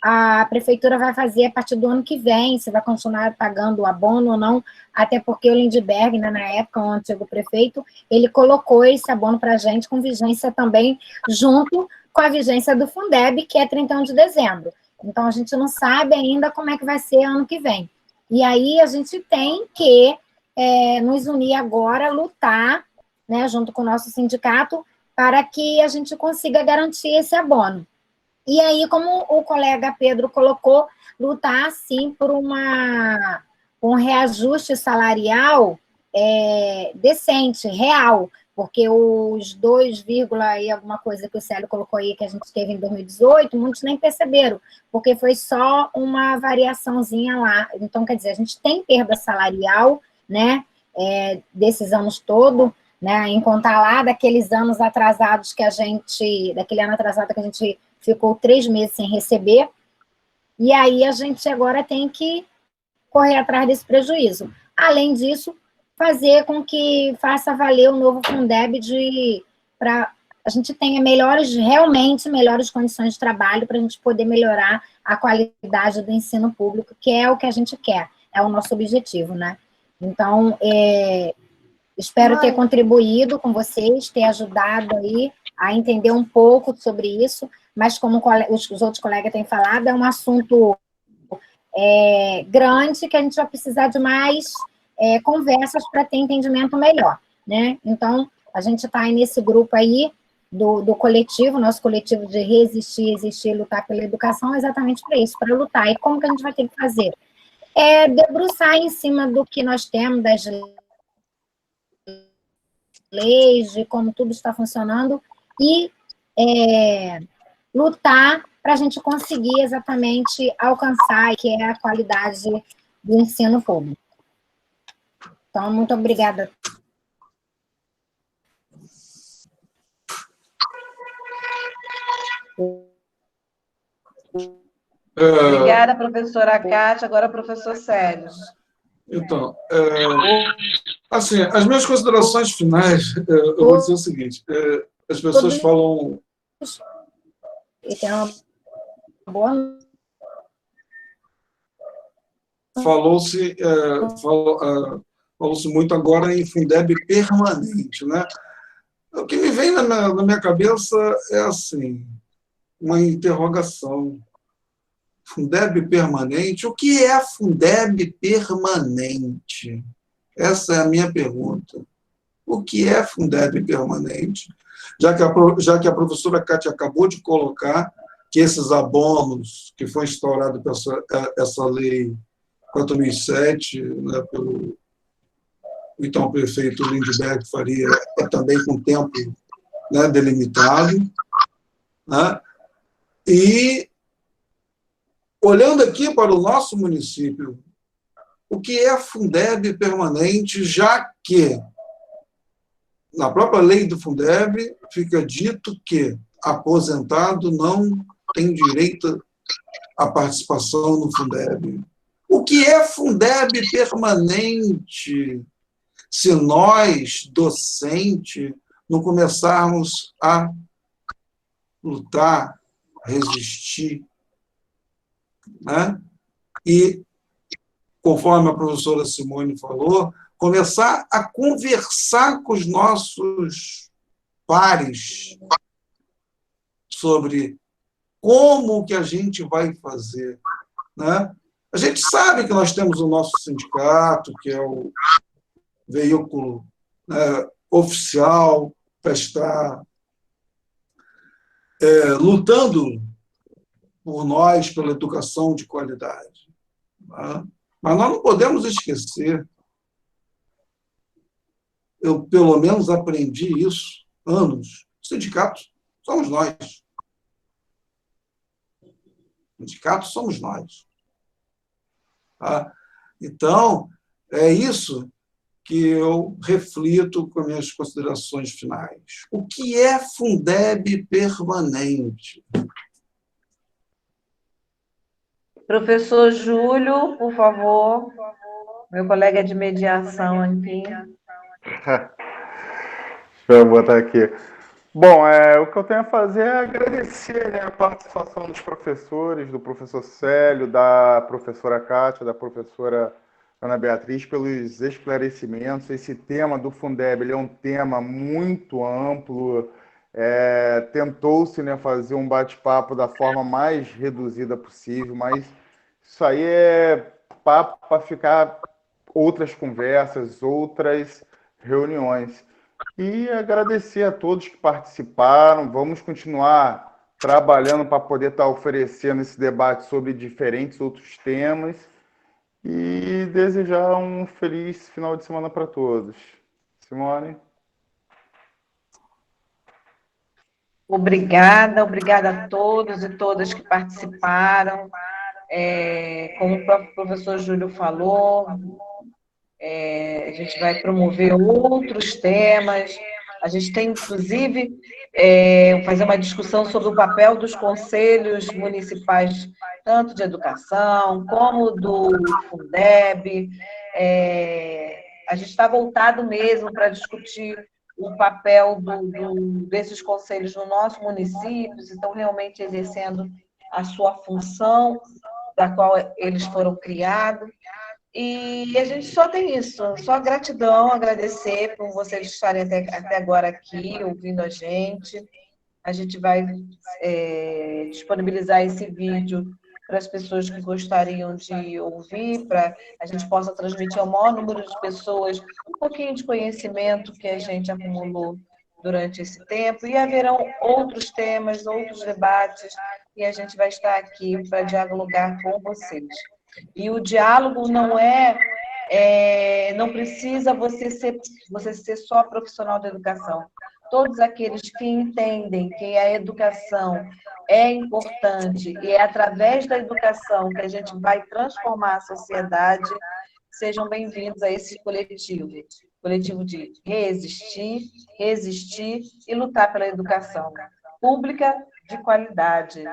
a prefeitura vai fazer a partir do ano que vem, se vai continuar pagando o abono ou não, até porque o Lindbergh, né, na época, o antigo prefeito, ele colocou esse abono para a gente com vigência também, junto com a vigência do Fundeb, que é 31 de dezembro. Então, a gente não sabe ainda como é que vai ser ano que vem. E aí, a gente tem que nos unir agora, lutar, né, junto com o nosso sindicato, para que a gente consiga garantir esse abono. E aí, como o colega Pedro colocou, lutar, sim, por um reajuste salarial decente, real, porque os 2, e alguma coisa que o Célio colocou aí, que a gente teve em 2018, muitos nem perceberam, porque foi só uma variaçãozinha lá. Então, quer dizer, a gente tem perda salarial, né, desses anos todos, né, em contar lá daqueles anos atrasados daquele ano atrasado que a gente ficou 3 meses sem receber, e aí a gente agora tem que correr atrás desse prejuízo. Além disso, fazer com que faça valer o novo Fundeb para a gente tenha realmente melhores condições de trabalho, para a gente poder melhorar a qualidade do ensino público, que é o que a gente quer, é o nosso objetivo, né? Então, espero ter contribuído com vocês, ter ajudado aí a entender um pouco sobre isso, mas como os outros colegas têm falado, é um assunto grande, que a gente vai precisar de mais conversas para ter entendimento melhor, né? Então, a gente está aí nesse grupo aí do coletivo, nosso coletivo de resistir, existir, lutar pela educação, exatamente para isso, para lutar. E como que a gente vai ter que fazer? Debruçar em cima do que nós temos, das leis, de como tudo está funcionando, e lutar para a gente conseguir exatamente alcançar, que é a qualidade do ensino público. Então, muito obrigada. Obrigada, professora Kátia. Agora, professor Célio. Então, assim, as minhas considerações finais, eu vou dizer o seguinte, as pessoas falam... E tem uma boa... Falou-se muito agora em Fundeb permanente, né? O que me vem na minha cabeça é assim, uma interrogação. Fundeb permanente? O que é Fundeb permanente? Essa é a minha pergunta. O que é Fundeb permanente? Já que a professora Kátia acabou de colocar que esses abonos que foi instaurado por essa lei 4007, né, pelo então prefeito Lindbergh Faria, também com tempo, né, delimitado, né? E olhando aqui para o nosso município, o que é Fundeb permanente, já que na própria lei do Fundeb fica dito que aposentado não tem direito à participação no Fundeb. O que é Fundeb permanente se nós, docente, não começarmos a lutar, resistir, né? E, conforme a professora Simone falou, começar a conversar com os nossos pares sobre como que a gente vai fazer, né? A gente sabe que nós temos o nosso sindicato, que é o veículo, né, oficial para estar lutando por nós, pela educação de qualidade. Né? Mas nós não podemos esquecer, eu pelo menos aprendi isso anos, sindicatos somos nós. Sindicatos somos nós. Tá? Então, é isso que eu reflito com minhas considerações finais. O que é Fundeb permanente? Professor Júlio, por favor, meu colega de mediação aqui. Deixa eu botar aqui. Bom, o que eu tenho a fazer é agradecer, né, a participação dos professores, do professor Célio, da professora Kátia, da professora Ana Beatriz, pelos esclarecimentos. Esse tema do Fundeb, ele é um tema muito amplo. Tentou-se, né, fazer um bate-papo da forma mais reduzida possível, mas isso aí é papo para ficar outras conversas, outras reuniões. E agradecer a todos que participaram. Vamos continuar trabalhando para poder estar oferecendo esse debate sobre diferentes outros temas e desejar um feliz final de semana para todos. Simone? Obrigada a todos e todas que participaram. Como o próprio professor Júlio falou, a gente vai promover outros temas. A gente tem, inclusive, fazer uma discussão sobre o papel dos conselhos municipais, tanto de educação como do Fundeb. A gente está voltado mesmo para discutir o papel desses conselhos no nosso município, estão realmente exercendo a sua função, da qual eles foram criados. E a gente só tem isso, só gratidão, agradecer por vocês estarem até agora aqui, ouvindo a gente. A gente vai disponibilizar esse vídeo para as pessoas que gostariam de ouvir, para a gente possa transmitir ao maior número de pessoas um pouquinho de conhecimento que a gente acumulou durante esse tempo. E haverão outros temas, outros debates, e a gente vai estar aqui para dialogar com vocês. E o diálogo não precisa você ser só profissional da educação. Todos aqueles que entendem que a educação é importante e é através da educação que a gente vai transformar a sociedade, sejam bem-vindos a esse coletivo de resistir e lutar pela educação pública de qualidade.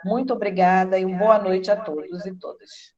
Muito obrigada e uma boa noite a todos e todas.